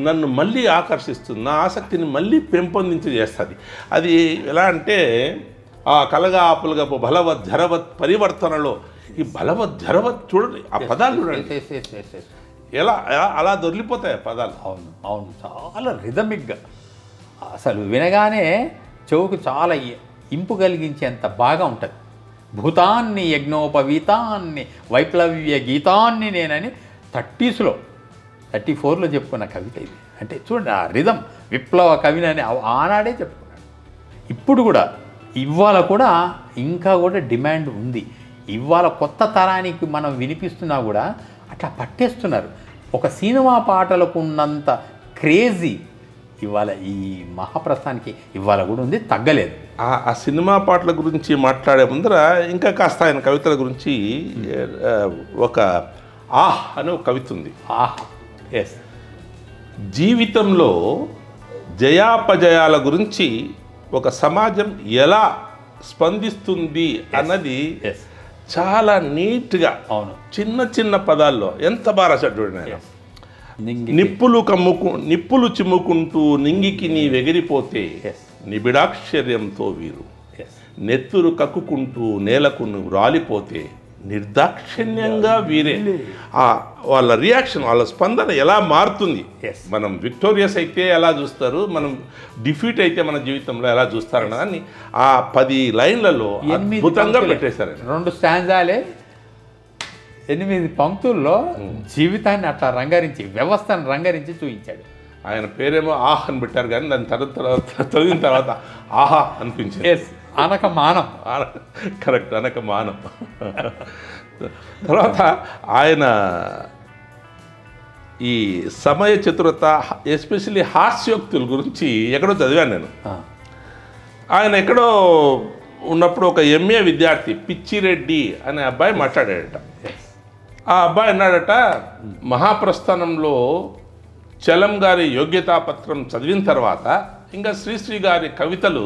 నన్ను మళ్ళీ ఆకర్షిస్తుంది, నా ఆసక్తిని మళ్ళీ పెంపొందించి చేస్తుంది. అది ఎలా అంటే ఆ కలగా ఆపులుగా బలవత్ జరవత్ పరివర్తనలో ఈ బలవత్ జరవత్ చూడండి, ఆ పదాలు చూడండి ఎలా అలా దొరికిపోతాయి ఆ పదాలు. అవును అవును, చాలా రిథమిక్గా అసలు వినగానే చెవుకు చాలా ఇంపు కలిగించేంత బాగా ఉంటుంది. భూతాన్ని యజ్ఞోపవీతాన్ని వైప్లవ్య గీతాన్ని నేనని 30sలో 34లో చెప్పుకున్న కవిత ఇది. అంటే చూడండి ఆ రిథం, విప్లవ కవినని ఆనాడే చెప్పుకున్నాడు. ఇప్పుడు కూడా ఇవాళ కూడా ఇంకా కూడా డిమాండ్ ఉంది. ఇవాళ కొత్త తరానికి మనం వినిపిస్తున్నా కూడా అట్లా పట్టేస్తున్నారు. ఒక సినిమా పాటలకు ఉన్నంత క్రేజీ ఇవాళ ఈ మహాప్రస్థానికి ఇవాళ కూడా ఉంది, తగ్గలేదు. ఆ సినిమా పాటల గురించి మాట్లాడే ముందర ఇంకా కాస్త ఆయన కవితల గురించి ఒక ఆహ్ అనే ఒక కవిత ఉంది. ఆహ్, ఎస్. జీవితంలో జయాపజయాల గురించి ఒక సమాజం ఎలా స్పందిస్తుంది అన్నది చాలా నీట్గా, అవును, చిన్న చిన్న పదాల్లో ఎంత బాగా రాశాడు చూడండి ఆయన. నిప్పులు చిమ్ముకుంటూ నింగికి నీ వెగిరిపోతే నిబిడాక్షర్యంతో వీరు, నెత్తురు కక్కుకుంటూ నేలకు నువ్వు రాలిపోతే నిర్దాక్షిణ్యంగా వీరే. వాళ్ళ రియాక్షన్, వాళ్ళ స్పందన ఎలా మారుతుంది. మనం విక్టోరియస్ అయితే ఎలా చూస్తారు, మనం డిఫీట్ అయితే మన జీవితంలో ఎలా చూస్తారన్నదాన్ని ఆ 10 లైన్లలో అద్భుతంగా పెట్టేశారు. 2 స్టాంజాలే 8 పంక్తుల్లో జీవితాన్ని అట్లా రంగరించి, వ్యవస్థను రంగరించి చూపించాడు. ఆయన పేరేమో ఆహ్ అని పెట్టారు, కానీ దాని తర్వాత చదివిన తర్వాత ఆహా అనిపించింది. అనక మానం. కరెక్ట్, అనక మానం. తర్వాత ఆయన ఈ సమయ చతురత, ఎస్పెషల్లీ హాస్యోక్తుల గురించి ఎక్కడో చదివాను నేను. ఆయన ఎక్కడో ఉన్నప్పుడు ఒక MA విద్యార్థి పిచ్చిరెడ్డి అనే అబ్బాయి మాట్లాడాడట. ఆ అబ్బాయి అన్నాడట, మహాప్రస్థానంలో చలం గారి యోగ్యతాపత్రం చదివిన తర్వాత ఇంకా శ్రీశ్రీ గారి కవితలు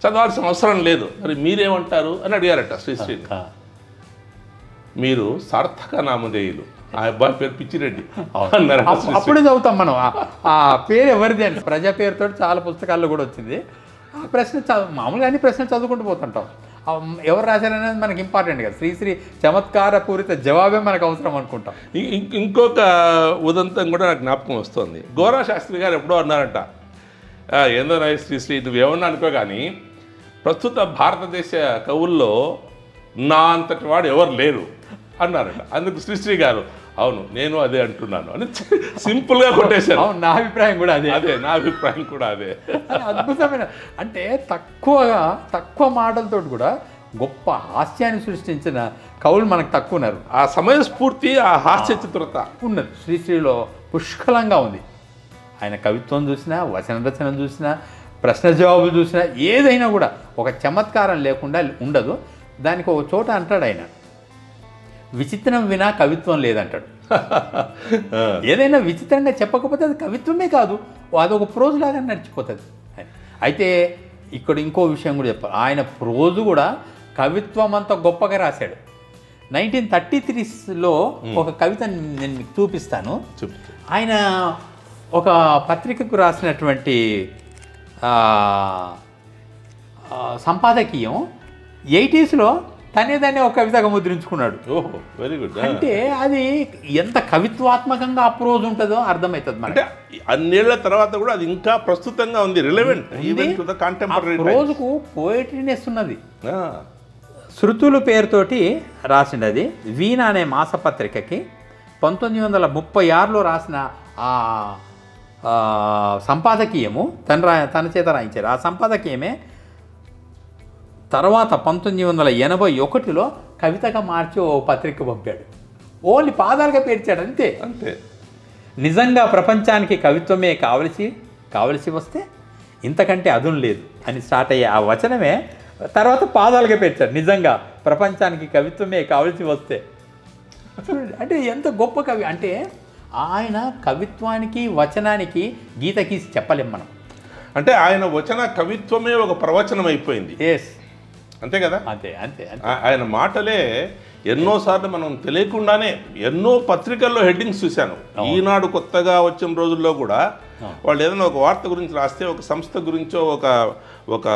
చదవాల్సిన అవసరం లేదు, మరి మీరేమంటారు అని అడిగారట శ్రీశ్రీని. మీరు సార్థక నామధేయులు. ఆ అబ్బాయి పేరు పిచ్చిరెడ్డి అన్నారు. అప్పుడే చదువుతాం మనం. ఆ పేరు ఎవరిది అంటే ప్రజా పేరుతో చాలా పుస్తకాల్లో కూడా వచ్చింది. ఆ ప్రశ్న మామూలుగా అన్ని ప్రశ్నలు చదువుకుంటూ పోతుంటాం. ఎవరు రాశారనేది మనకి ఇంపార్టెంట్ కదా. శ్రీశ్రీ చమత్కార పూరిత జవాబే మనకు అవసరం అనుకుంటాం. ఇంకొక ఉదంతం కూడా నాకు జ్ఞాపకం వస్తుంది. గోరా శాస్త్రి గారు ఎప్పుడో అన్నారట, ఏందో నాయ శ్రీశ్రీ నువ్వేమన్నా అనుకో కానీ ప్రస్తుత భారతదేశ కవుల్లో నా అంతటి వాడు ఎవరు లేరు అన్నారట. అందుకు శ్రీశ్రీ గారు అవును నేను అదే అంటున్నాను అని సింపుల్గా కొట్టేశారు. అవును, నా అభిప్రాయం కూడా అదే. నా అభిప్రాయం కూడా అదే. అద్భుతమైన, అంటే తక్కువ మాటలతో కూడా గొప్ప హాస్యాన్ని సృష్టించిన కవులు మనకు తక్కువ ఉన్నారు. ఆ సమయస్ఫూర్తి, ఆ హాస్య చిత్రత ఉన్నది శ్రీశ్రీలో పుష్కలంగా ఉంది. ఆయన కవిత్వం చూసినా, వచన రచన చూసినా, ప్రశ్న జవాబులు చూసినా, ఏదైనా కూడా ఒక చమత్కారం లేకుండా ఉండదు. దానికి ఒక చోట అంటాడు ఆయన, విచిత్రం వినా కవిత్వం లేదంటాడు. ఏదైనా విచిత్రంగా చెప్పకపోతే అది కవిత్వమే కాదు, అదొక ప్రోజు లాగా నడిచిపోతుంది. అయితే ఇక్కడ ఇంకో విషయం కూడా చెప్పాలి. ఆయన ప్రోజు కూడా కవిత్వం అంత గొప్పగా రాశాడు. 1933లో ఒక కవిత నేను మీకు చూపిస్తాను. ఆయన ఒక పత్రికకు రాసినటువంటి సంపాదకీయం 80sలో తనే దాన్ని ఒక కవితగా ముద్రించుకున్నాడు. ఓహో, వెరీ గుడ్. అంటే అది ఎంత కవిత్వాత్మకంగా అప్రోజ్ ఉంటుందో అర్థమవుతుంది అంటే అన్నేళ్ల తర్వాత కూడా అది ఇంకా ప్రస్తుతంగా ఉంది, relevant even to the contemporary. రోజుకు పోయిటరీనెస్ ఉన్నది. శృతులు పేరుతోటి రాసిండది వీణ అనే మాసపత్రికకి 1936లో రాసిన ఆ సంపాదకీయము తన చేత రాయించారు. ఆ సంపాదకీయమే తర్వాత 1981లో కవితగా మార్చి ఓ పత్రిక పంపాడు. ఓన్లీ పాదాలుగా పేర్చాడు, అంతే అంతే. నిజంగా ప్రపంచానికి కవిత్వమే కావలసి వస్తే ఇంతకంటే అదును లేదు అని స్టార్ట్ అయ్యే ఆ వచనమే తర్వాత పాదాలుగా పేర్చాడు. నిజంగా ప్రపంచానికి కవిత్వమే కావలసి వస్తే. అంటే ఎంత గొప్ప కవి అంటే ఆయన కవిత్వానికి వచనానికి గీత గీసి చెప్పలేం మనం. అంటే ఆయన వచన కవిత్వమే ఒక ప్రవచనం అయిపోయింది. ఎస్, అంతే కదా. అంతే అంతే ఆయన మాటలే ఎన్నోసార్లు మనం తెలియకుండానే ఎన్నో పత్రికల్లో హెడ్డింగ్స్ చూశాను. ఈనాడు కొత్తగా వచ్చిన రోజుల్లో కూడా వాళ్ళు ఏదైనా ఒక వార్త గురించి రాస్తే, ఒక సంస్థ గురించో ఒక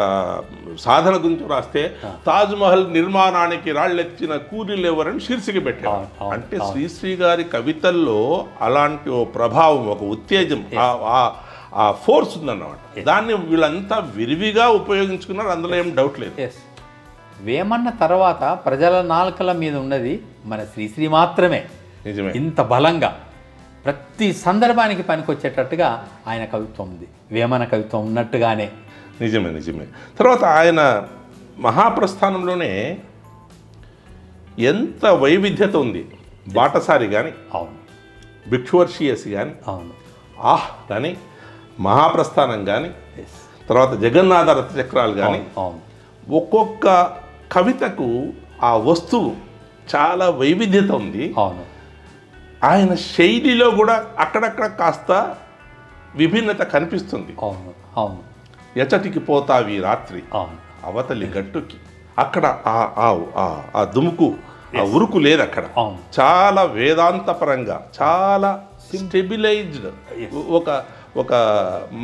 సాధన గురించో రాస్తే తాజ్మహల్ నిర్మాణానికి రాళ్ళెత్తిన కూలీలు ఎవరని శీర్షిక పెట్టారు. అంటే శ్రీశ్రీ గారి కవితల్లో అలాంటి ఓ ప్రభావం, ఒక ఉత్తేజం, ఆ ఫోర్స్ ఉందన్నమాట. దాన్ని వీళ్ళంతా విరివిగా ఉపయోగించుకున్నారు, అందులో ఏం డౌట్ లేదు. వేమన్న తర్వాత ప్రజల నాలుకల మీద ఉన్నది మన శ్రీశ్రీ మాత్రమే. నిజమే. ఇంత బలంగా ప్రతి సందర్భానికి పనికొచ్చేటట్టుగా ఆయన కవిత్వం ఉంది, వేమన కవిత్వం ఉన్నట్టుగానే. నిజమే. తర్వాత ఆయన మహాప్రస్థానంలోనే ఎంత వైవిధ్యత ఉంది. బాటసారి కానీ, అవును, భిక్షువర్షియస్ కానీ, అవును, కానీ, మహాప్రస్థానం కానీ, తర్వాత జగన్నాథ రథచక్రాలు కానీ, అవును, ఒక్కొక్క కవితకు ఆ వస్తువు చాలా వైవిధ్యత ఉంది. అవును. ఆయన శైలిలో కూడా అక్కడక్కడ కాస్త విభిన్నత కనిపిస్తుంది. అవును, అవును. ఎచటికి పోతావి రాత్రి, అవును, అవతలి గట్టుకి, అక్కడ ఆ దుముకు, ఆ ఉరుకు లేదు అక్కడ. అవును. చాలా వేదాంతపరంగా, చాలా స్టెబిలైజ్డ్, ఒక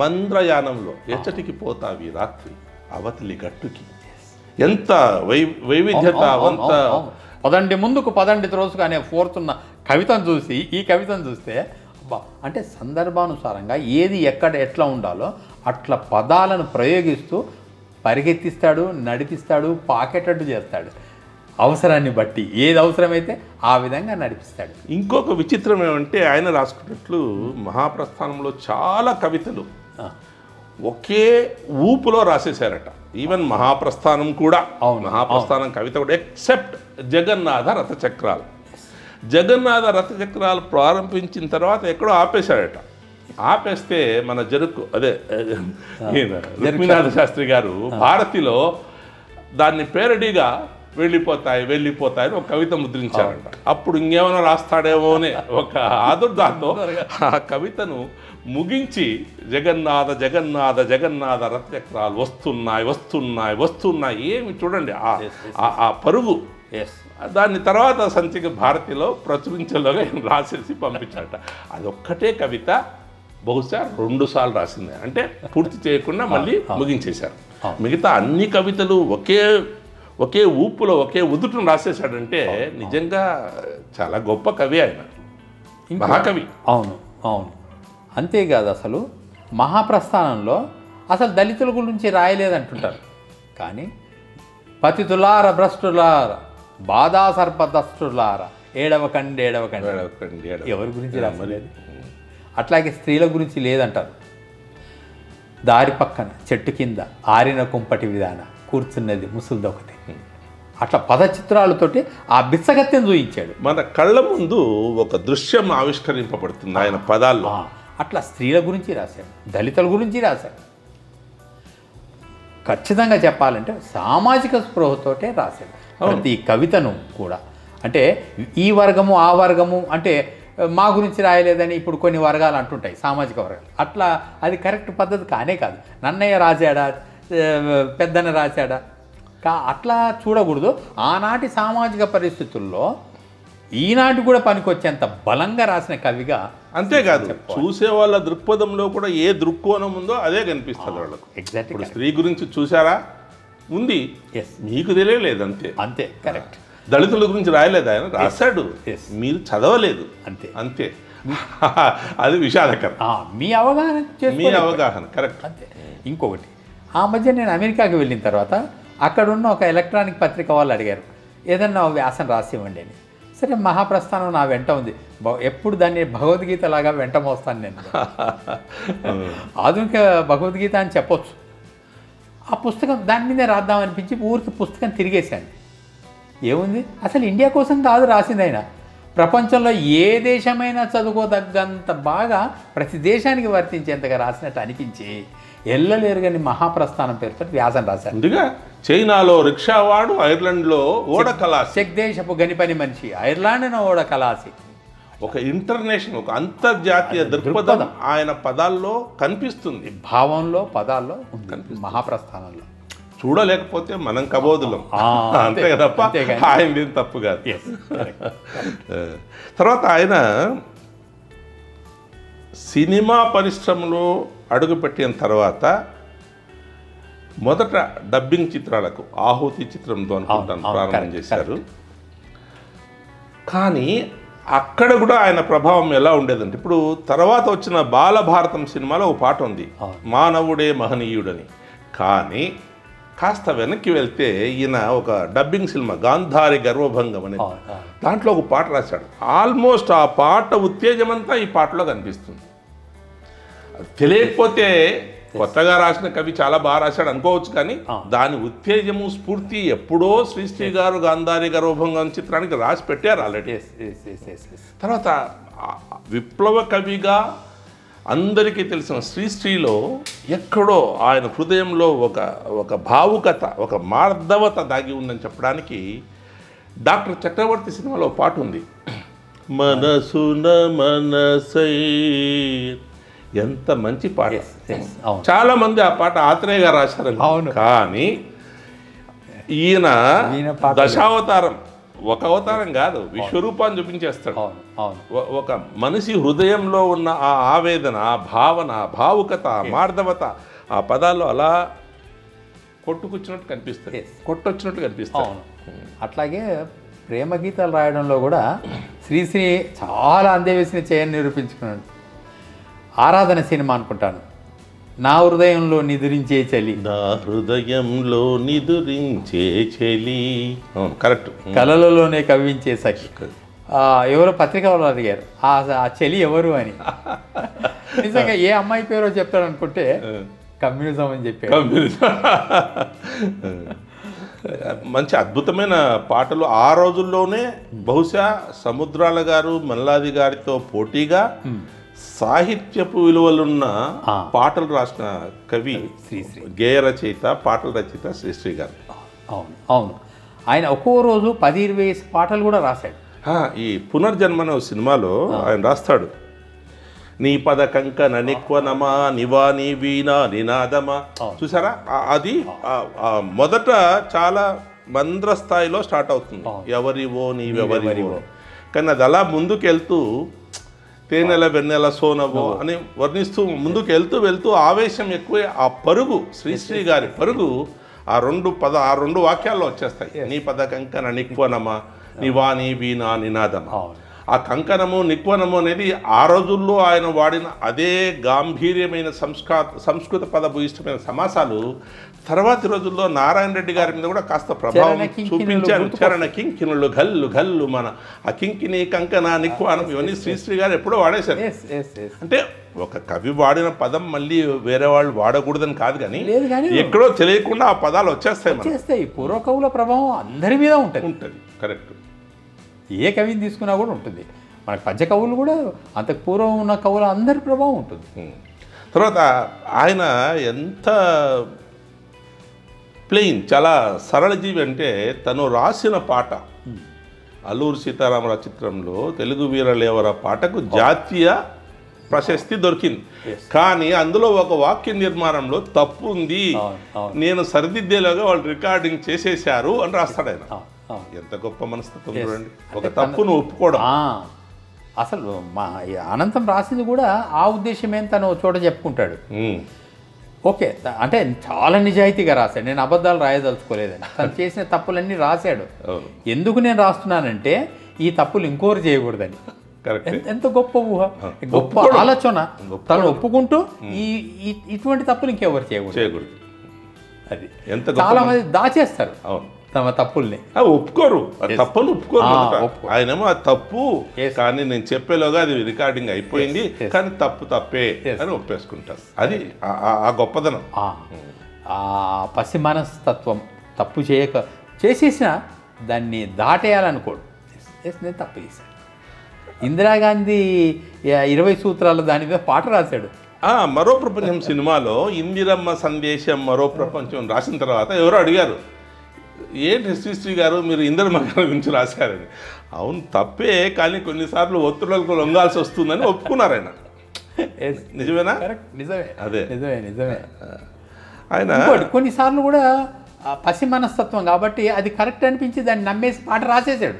మంద్రయానంలో ఎచ్చటికి పోతావి రాత్రి అవతలి గట్టుకి. ఎంత వైవిధ్యత, అంత పదండి ముందుకు పదండి త్రోసుకు అనే ఫోర్తున్న కవితను చూసి ఈ కవితను చూస్తే అంటే సందర్భానుసారంగా ఏది ఎక్కడ ఎట్లా ఉండాలో అట్లా పదాలను ప్రయోగిస్తూ పరిగెత్తిస్తాడు, నడిపిస్తాడు, పాకేటట్టు చేస్తాడు. అవసరాన్ని బట్టి ఏది అవసరమైతే ఆ విధంగా నడిపిస్తాడు. ఇంకొక విచిత్రం ఏమంటే ఆయన రాసుకున్నట్లు మహాప్రస్థానంలో చాలా కవితలు ఒకే ఊపులో రాసేశారట. ఈవెన్ మహాప్రస్థానం కూడా, మహాప్రస్థానం కవిత కూడా, ఎక్సెప్ట్ జగన్నాథ రథచక్రాలు. జగన్నాథ రథచక్రాలు ప్రారంభించిన తర్వాత ఎక్కడో ఆపేశాడట. ఆపేస్తే మన లక్ష్మీనాథ శాస్త్రి గారు భారతిలో దాన్ని పేరడీగా వెళ్ళిపోతాయని ఒక కవిత ముద్రించారంట. అప్పుడు ఇంకేమైనా రాస్తాడేమో అనే ఒక ఆదుర్దాతో ఆ కవితను ముగించి జగన్నాథ జగన్నాథ జగన్నాథ రథచక్రాలు వస్తున్నాయి ఏమి చూడండి ఆ పరుగు. దాన్ని తర్వాత సంచిక భారతిలో ప్రచురించేలోగా రాసేసి పంపించారట. అదొక్కటే కవిత బహుశా 2 సార్లు రాసింది, అంటే పూర్తి చేయకుండా మళ్ళీ ముగించేశారు. మిగతా అన్ని కవితలు ఒకే ఊపులో ఒకే ఉదుటను రాసేశాడంటే నిజంగా చాలా గొప్ప కవి ఆయన, మహాకవి. అవును, అవును. అంతేకాదు, అసలు మహాప్రస్థానంలో అసలు దళితుల గురించి రాయలేదంటుంటారు, కానీ పతితులార భ్రష్టులార బాధా సర్పదష్టులార ఏడవకండి ఎవరి గురించి రాయలేదు. అట్లాగే స్త్రీల గురించి లేదంటారు. దారి పక్కన చెట్టు కింద ఆరిన కుంపటి విధాన కూర్చున్నది ముసుల్దొకటి. అట్లా పదచిత్రాలతోటి ఆ బిచ్చగత్యం చూయించాడు. మన కళ్ళ ముందు ఒక దృశ్యం ఆవిష్కరింపబడుతుంది ఆయన పదాల్లో. అట్లా స్త్రీల గురించి రాశాడు, దళితుల గురించి రాశాడు. ఖచ్చితంగా చెప్పాలంటే సామాజిక స్పృహతోటే రాశాడు ప్రతి కవితను కూడా. అంటే ఈ వర్గము ఆ వర్గము అంటే మా గురించి రాయలేదని ఇప్పుడు కొన్ని వర్గాలు అంటుంటాయి, సామాజిక వర్గాలు. అట్లా అది కరెక్ట్ పద్ధతి కానే కాదు. నన్నయ్య రాశాడా, పెద్దన్న రాశాడా, అట్లా చూడకూడదు. ఆనాటి సామాజిక పరిస్థితుల్లో ఈనాటి కూడా పనికొచ్చేంత బలంగా రాసిన కవిగా. అంతేకాదు, చూసే వాళ్ళ దృక్పథంలో కూడా ఏ దృక్కోణం ఉందో అదే కనిపిస్తుంది వాళ్ళకు. ఎగ్జాక్ట్లీ. స్త్రీ గురించి చూసారా, ఉంది, ఎస్ మీకు తెలియలేదు అంతే. అంతే కరెక్ట్. దళితుల గురించి రాయలేదు ఆయన, రాశాడు, Yes. మీరు చదవలేదు అంతే అంతే. అది విషాదకరం. మీ అవగాహన మీ చేసుకోలేదు. అవగాహన కరెక్ట్. అంతే. ఇంకొకటి, ఆ మధ్య నేను అమెరికాకి వెళ్ళిన తర్వాత అక్కడున్న ఒక ఎలక్ట్రానిక్ పత్రిక వాళ్ళు అడిగారు ఏదన్నా ఒక వ్యాసం రాసివ్వండి అని. సరే, మహాప్రస్థానం నా వెంట ఉంది, ఎప్పుడు దాన్ని భగవద్గీత లాగా వెంట మోస్తాను నేను. ఆధునిక భగవద్గీత అని చెప్పొచ్చు. ఆ పుస్తకం దాని మీదే రాద్దామనిపించి ఊరికి పుస్తకం తిరిగేశాను. ఏముంది, అసలు ఇండియా కోసం కాదు రాసింది ఆయన, ప్రపంచంలో ఏ దేశమైనా చదువుకోదగ్గంత బాగా ప్రతి దేశానికి వర్తించేంతగా రాసినట్టు అనిపించి ఎల్లలేరు కానీ మహాప్రస్థానం పేరుతో వ్యాసం రాశారు. ముందుగా చైనాలో రిక్షావాడు, ఐర్లాండ్లో ఓడ కలాసి, చెక్ దేశపు గనిపని మనిషి, ఐర్లాండ్ ఓడ కలాసి. ఒక ఇంటర్నేషనల్, ఒక అంతర్జాతీయ దృక్పథం ఆయన పదాల్లో కనిపిస్తుంది, భావంలో పదాల్లో ఉంది మహాప్రస్థానంలో. చూడలేకపోతే మనం కబోదులం అంతే తప్ప ఆయన దీని తప్పు కాదు. తర్వాత ఆయన సినిమా పరిశ్రమలో అడుగుపెట్టిన తర్వాత మొదట డబ్బింగ్ చిత్రాలకు ఆహుతి చిత్రంతో అనుకుంటాను ప్రారంభం చేశారు. కానీ అక్కడ కూడా ఆయన ప్రభావం ఎలా ఉండేదంటే, ఇప్పుడు తర్వాత వచ్చిన బాలభారతం సినిమాలో ఒక పాట ఉంది, మానవుడే మహనీయుడని. కానీ కాస్త వెనక్కి వెళ్తే ఈయన ఒక డబ్బింగ్ సినిమా గాంధారి గర్వభంగం అనేది, దాంట్లో ఒక పాట రాశాడు. ఆల్మోస్ట్ ఆ పాట ఉత్తేజమంతా ఈ పాటలో కనిపిస్తుంది. తెలియకపోతే కొత్తగా రాసిన కవి చాలా బాగా రాశాడు అనుకోవచ్చు, కానీ దాని ఉత్తేజము స్ఫూర్తి ఎప్పుడో శ్రీశ్రీ గారు గాంధారి గర్వభంగం చిత్రానికి రాసి పెట్టారు ఆల్రెడీ. తర్వాత విప్లవ కవిగా అందరికీ తెలిసిన శ్రీశ్రీలో ఎక్కడో ఆయన హృదయంలో ఒక భావుకత, ఒక మార్దవత దాగి ఉందని చెప్పడానికి డాక్టర్ చక్రవర్తి సినిమాలో పాట ఉంది, మనసున మనసై. ఎంత మంచి పాట. చాలా మంది ఆ పాట ఆత్రేయ గారు రాశారు, కానీ ఈయన దశావతారం, ఒక అవతారం కాదు, విశ్వరూపాన్ని చూపించేస్తాడు. ఒక మనిషి హృదయంలో ఉన్న ఆ ఆవేదన, ఆ భావన, ఆ భావుకత, ఆ మార్దవత ఆ పదాల్లో అలా కొట్టుకొచ్చినట్టు కనిపిస్తుంది, కొట్టొచ్చినట్టు కనిపిస్తుంది. అట్లాగే ప్రేమ గీతాలు రాయడంలో కూడా శ్రీశ్రీ చాలా అందవేసిన చేయని నిరూపించుకున్నాడు. ఆరాధన సినిమా అనుకుంటాను, నా హృదయంలో నిదురించే చలి, నా హృదయంలో నిదురించే చలి, కరెక్ట్, కలలలోనే కవ్వించే సఖి. ఎవరో పత్రిక వాళ్ళు అడిగారు ఆ చలి ఎవరు అని. నిజంగా ఏ అమ్మాయి పేరో చెప్తాడు అనుకుంటే కమ్యూనిజం అని చెప్పారు. మంచి అద్భుతమైన పాటలు. ఆ రోజుల్లోనే బహుశా సముద్రాల గారు, మల్లాది గారితో పోటీగా సాహిత్యపు విలువలున్న పాటలు రాసిన కవి శ్రీశ్రీ, గేయ రచయిత, పాటల రచయిత శ్రీశ్రీ గారు. అవును అవును, ఆయన ఒక్కో రోజు 10-20 పాటలు కూడా రాశాడు. ఈ పునర్జన్మ అనే సినిమాలో ఆయన రాస్తాడు, నీ పద కంకణ నిక్వనమా నివా నీ వీణా నినాదమా. చూసారా, అది మొదట చాలా మంద్ర స్థాయిలో స్టార్ట్ అవుతుంది, ఎవరివో నీవెవరివో. కానీ అది అలా ముందుకెళ్తూ తేనెల వెన్నెల సోనవో అని వర్ణిస్తూ ముందుకు వెళ్తూ ఆవేశం ఎక్కువే. ఆ పరుగు, శ్రీశ్రీ గారి పరుగు ఆ రెండు వాక్యాల్లో వచ్చేస్తాయి. నీ పద కంకణ నిక్వనమా నివా నీ వీణా నినాదమా. ఆ కంకణము నిక్వనము అనేది ఆ రోజుల్లో ఆయన వాడిన అదే గాంభీర్యమైన సంస్కృత పదభూయిష్టమైన సమాసాలు తర్వాతి రోజుల్లో నారాయణ రెడ్డి గారి మీద కూడా కాస్త ప్రభావం చూపించారు. చరణ కింకిణులు గల్లు గల్లు మన ఆ కింకిని కంకణ నిక్వానం ఇవన్నీ శ్రీశ్రీ గారు ఎప్పుడో వాడేశారు. అంటే ఒక కవి వాడిన పదం మళ్ళీ వేరే వాళ్ళు వాడకూడదని కాదు, కానీ ఎక్కడో తెలియకుండా ఆ పదాలు వచ్చేస్తాయి. పూర్వ కవుల ప్రభావం అందరి మీద ఉంటుంది. కరెక్ట్. ఏ కవిని తీసుకున్నా కూడా ఉంటుంది. మనకు పద్య కవులు కూడా అంతకు పూర్వం ఉన్న కవుల అందరి ప్రభావం ఉంటుంది. తర్వాత ఆయన ఎంత ప్లెయిన్, చాలా సరళ జీవి అంటే తను రాసిన పాట అల్లూరి సీతారామరావు చిత్రంలో తెలుగు వీరలేవర పాటకు జాతీయ ప్రశస్తి దొరికింది. కానీ అందులో ఒక వాక్య నిర్మాణంలో తప్పు ఉంది, నేను సరిదిద్దేలాగా వాళ్ళు రికార్డింగ్ చేసేశారు అని రాస్తాడు ఆయన. ఎంత గొప్ప మనస్తత్వం చూడండి, ఒక తప్పును ఒప్పుకోవడం. అసలు మా అనంతం రాసింది కూడా ఆ ఉద్దేశమే తను చోట చెప్పుకుంటాడు. ఓకే, అంటే చాలా నిజాయితీగా రాశాడు. నేను అబద్ధాలు రాయదలుచుకోలేదని. తను చేసిన తప్పులన్నీ రాశాడు. అవును, ఎందుకు నేను రాస్తున్నానంటే ఈ తప్పులు ఇంకోరు చేయకూడదని. కరెక్ట్. ఎంత గొప్ప ఊహ, గొప్ప ఆలోచన. తను ఒప్పుకుంటూ ఇటువంటి తప్పులు ఇంకెవరు చేయకూడదు. అది ఎంత చాలా మంది దాచేస్తారు అవును తమ తప్పుల్ని. ఒప్పుకోరు, తప్పని ఒప్పుకోరు. ఆయనేమో అది తప్పు, కానీ నేను చెప్పేలోగా అది రికార్డింగ్ అయిపోయింది, కానీ తప్పే అని ఒప్పేసుకుంటారు. అది ఆ గొప్పదనం. ఆ పసి మనస్తత్వం. తప్పు చేసేసిన దాన్ని దాటేయాలనుకోడు. నేను తప్పు చేశాను. ఇందిరాగాంధీ 20 సూత్రాలు దాని మీద పాట రాశాడు. మరో ప్రపంచం సినిమాలో ఇందిరమ్మ సందేశం మరో ప్రపంచం రాసిన తర్వాత ఎవరో అడిగారు, ఏంటి శ్రీశ్రీ గారు మీరు ఇందిరమ్మ గారి గురించి రాశారని. అవును తప్పే, కానీ కొన్నిసార్లు ఒత్తిళ్లకు లొంగాల్సి వస్తుందని ఒప్పుకున్నారు ఆయన. నిజమేనా? నిజమే, అదే నిజమే. ఆయన కొన్నిసార్లు కూడా పసి మనస్తత్వం కాబట్టి అది కరెక్ట్ అనిపించి దాన్ని నమ్మేసి పాట రాసేసాడు.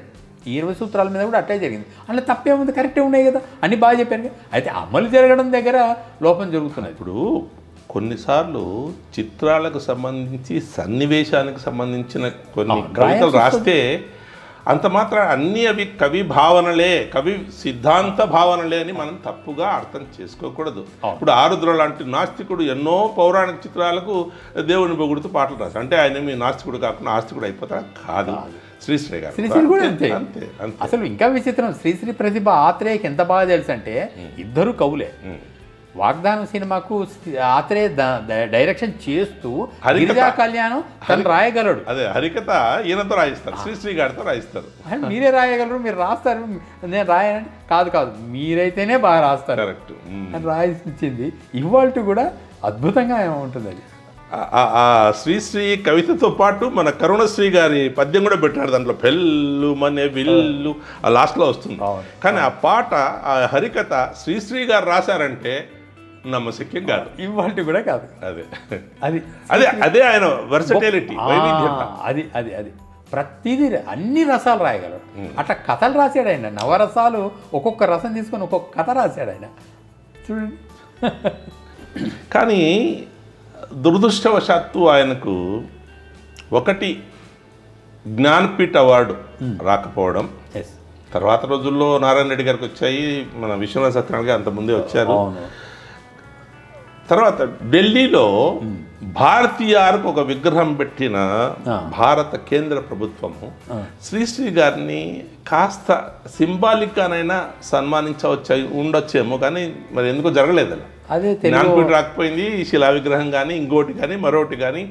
20 సూత్రాల మీద కూడా అట్టే జరిగింది. అందులో తప్పేముంది, కరెక్టే ఉన్నాయి కదా అని బాగా చెప్పారు. అయితే అమలు జరగడం దగ్గర లోపం జరుగుతున్నది. ఇప్పుడు కొన్నిసార్లు చిత్రాలకు సంబంధించి సన్నివేశానికి సంబంధించిన కొన్ని కవితలు రాస్తే అంత మాత్రం అన్నీ అవి కవి భావనలే, కవి సిద్ధాంత భావనలే అని మనం తప్పుగా అర్థం చేసుకోకూడదు. ఇప్పుడు ఆరుద్ర లాంటి నాస్తికుడు ఎన్నో పౌరాణిక చిత్రాలకు దేవుని పొగుడుతూ పాటలు రాశారు. అంటే ఆయన మీ నాస్తికుడు కాకుండా ఆస్తికుడు అయిపోతాడు కాదు. శ్రీశ్రీ గారు శ్రీశ్రీ కూడా అంతే. అసలు ఇంకా విచిత్రం, శ్రీశ్రీ ప్రతిభ ఆత్రేయకి ఎంత బాగా తెలుసు అంటే ఇద్దరు కవులే. వాగ్దానం సినిమాకు ఆత్రేయ డైరెక్షన్ చేస్తూ గిరిజా కళ్యాణం తను రాయగలడు. అదే హరికథ ఈయనతో రాయిస్తారు, శ్రీశ్రీ గారితో రాయిస్తారు. మీరే రాయగలరు, మీరు రాస్తారు, నేను రాయనంటే కాదు మీరైతేనే బాగా రాస్తారు కరెక్ట్ అని రాయించింది. ఇవాళ కూడా అద్భుతంగా ఉంటుంది అది. శ్రీశ్రీ కవితతో పాటు మన కరుణశ్రీ గారి పద్యం కూడా పెట్టాడు దాంట్లో, పెళ్ళు మనే విల్లు ఆ లాస్ట్లో వస్తుంది. కానీ ఆ పాట, ఆ హరికథ శ్రీశ్రీ గారు రాశారంటే నమ్మశక్యం కాదు. ఇవాళ కూడా కాదు. అదే అది అదే అదే ఆయన వర్సటిలిటీ, వైవిధ్యత. అది ప్రతిదీ అన్ని రసాలు రాయగలరు. అట్లా కథలు రాశాడు ఆయన. నవరసాలు ఒక్కొక్క రసం తీసుకొని ఒక్కొక్క కథ రాశాడు ఆయన. చూడండి. కానీ దురదృష్టవశాత్తు ఆయనకు ఒకటి జ్ఞానపీఠ అవార్డు రాకపోవడం. తర్వాత రోజుల్లో నారాయణ రెడ్డి గారికి వచ్చాయి, మన విశ్వనాథ సత్యనారాయణ గారు అంతకుముందే వచ్చారు. తర్వాత ఢిల్లీలో భారతీయాలకు ఒక విగ్రహం పెట్టిన భారత కేంద్ర ప్రభుత్వము శ్రీశ్రీ గారిని కాస్త సింబాలిక్గానైనా సన్మానించవచ్చు ఉండొచ్చేమో, కానీ మరి ఎందుకో జరగలేదు. అలా అదే జ్ఞానపీఠ రాకపోయింది. శిలా విగ్రహం కానీ ఇంకోటి కానీ మరొకటి కానీ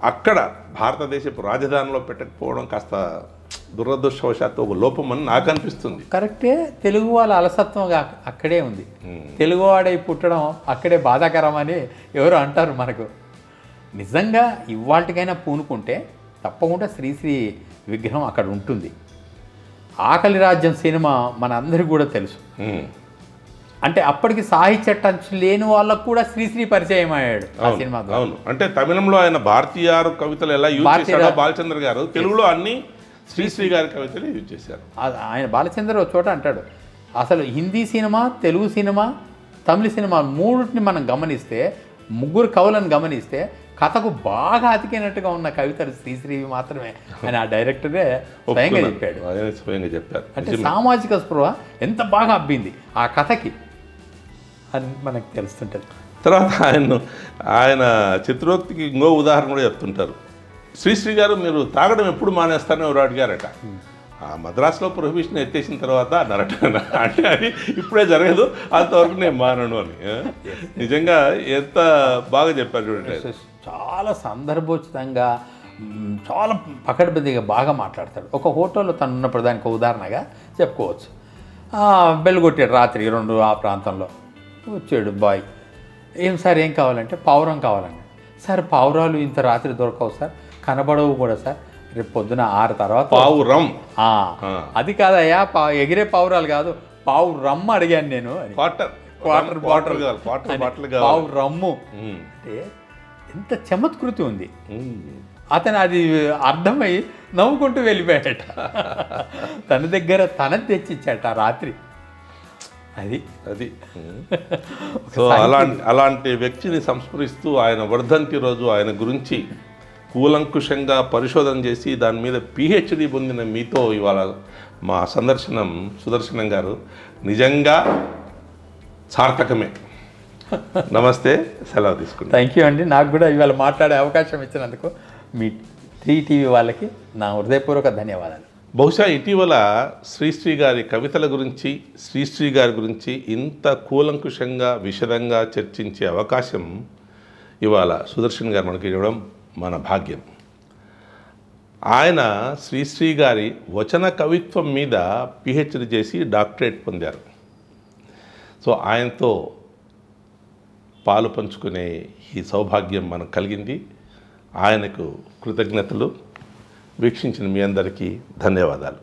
అక్కడ భారతదేశపు రాజధానిలో పెట్టకపోవడం కాస్త దురదృష్టవశాత్తు ఒక లోపం అని నాకు అనిపిస్తుంది. కరెక్టే. తెలుగు వాళ్ళ అలసత్వం అక్కడే ఉంది. తెలుగువాడై పుట్టడం అక్కడే బాధాకరం అని ఎవరు అంటారు. మనకు నిజంగా ఇవాళకైనా పూనుకుంటే తప్పకుండా శ్రీశ్రీ విగ్రహం అక్కడ ఉంటుంది. ఆకలి రాజ్యం సినిమా మన అందరికీ కూడా తెలుసు. అంటే అప్పటికి సాహిత్య టచ్ లేని వాళ్ళకు కూడా శ్రీశ్రీ పరిచయం అయ్యాడు ఆ సినిమా. అవును, అంటే తమిళంలో ఆయన భారతీయారు కవితలు ఎలా యూజ్ చేశాడో బాలచంద్ర గారు తెలుగులో అన్ని శ్రీశ్రీ గారి కవితలు యూజ్ చేశారు. ఆయన బాలచంద్ర ఒక చోట అంటాడు, అసలు హిందీ సినిమా, తెలుగు సినిమా, తమిళ సినిమా మూడింటిని మనం గమనిస్తే, ముగ్గురు కవులను గమనిస్తే కథకు బాగా అతికినట్టుగా ఉన్న కవితలు శ్రీశ్రీవి మాత్రమే అని ఆ డైరెక్టరే స్వయంగా చెప్పాడు. అంటే సామాజిక స్పృహ ఎంత బాగా అబ్బింది ఆ కథకి అని మనకు తెలుస్తుంటుంది. తర్వాత ఆయన చిత్రోక్తికి ఇంకో ఉదాహరణ కూడా చెప్తుంటారు. శ్రీశ్రీ గారు మీరు తాగడం ఎప్పుడు మానేస్తారని ఎవరు అడిగారట. ఆ మద్రాసులో ప్రొహిబిషన్ ఎత్తేసిన తర్వాత అన్నారట. అంటే అది ఇప్పుడే జరగదు, అంతవరకు నేను మానను అని. నిజంగా ఎంత బాగా చెప్పారు చూడండి. చాలా సందర్భోచితంగా, చాలా పకడ్బందీగా బాగా మాట్లాడతాడు. ఒక హోటల్లో తను ఉన్నప్పుడు దానికి ఉదాహరణగా చెప్పుకోవచ్చు. బెల్ కొట్టాడు రాత్రి 2 ఆ ప్రాంతంలో. వచ్చాడు బాయ్, ఏం సార్ ఏం కావాలంటే పావురం కావాలండి. సార్ పావురాలు ఇంత రాత్రి దొరకవు సార్, కనబడవు కూడా సార్, రేపు పొద్దున 6 తర్వాత. పావురం అది కాదయ్యా, ఎగిరే పావురాలు కాదు, పావు రమ్ము అడిగాను నేను. వాటర్ బాటిల్ పావు రమ్ము అంటే ఎంత చమత్కృతి ఉంది. అతను అది అర్థమై నవ్వుకుంటూ వెళ్ళిపోయాడట. తన దగ్గర తనది తెచ్చిచ్చాట రాత్రి. అది అది సో అలాంటి వ్యక్తిని సంస్మరిస్తూ ఆయన వర్ధంతి రోజు ఆయన గురించి కూలంకుషంగా పరిశోధన చేసి దాని మీద పిహెచ్డి పొందిన మీతో ఇవాళ మా సందర్శనం సుదర్శనం గారు నిజంగా సార్థకమే. నమస్తే, సెలవు తీసుకుంటాం. థ్యాంక్ యూ అండి. నాకు కూడా ఇవాళ మాట్లాడే అవకాశం ఇచ్చినందుకు మీ 3TV వాళ్ళకి నా హృదయపూర్వక ధన్యవాదాలు. బహుశా ఇటీవల శ్రీశ్రీ గారి కవితల గురించి, శ్రీశ్రీ గారి గురించి ఇంత కూలంకుషంగా విశదంగా చర్చించే అవకాశం ఇవాళ సుదర్శన్ గారు మనకి ఇవ్వడం మన భాగ్యం. ఆయన శ్రీశ్రీ గారి వచన కవిత్వం మీద పిహెచ్డి చేసి డాక్టరేట్ పొందారు. సో ఆయనతో పాలు పంచుకునే ఈ సౌభాగ్యం మనకు కలిగింది. ఆయనకు కృతజ్ఞతలు. వీక్షించిన మీ అందరికీ ధన్యవాదాలు.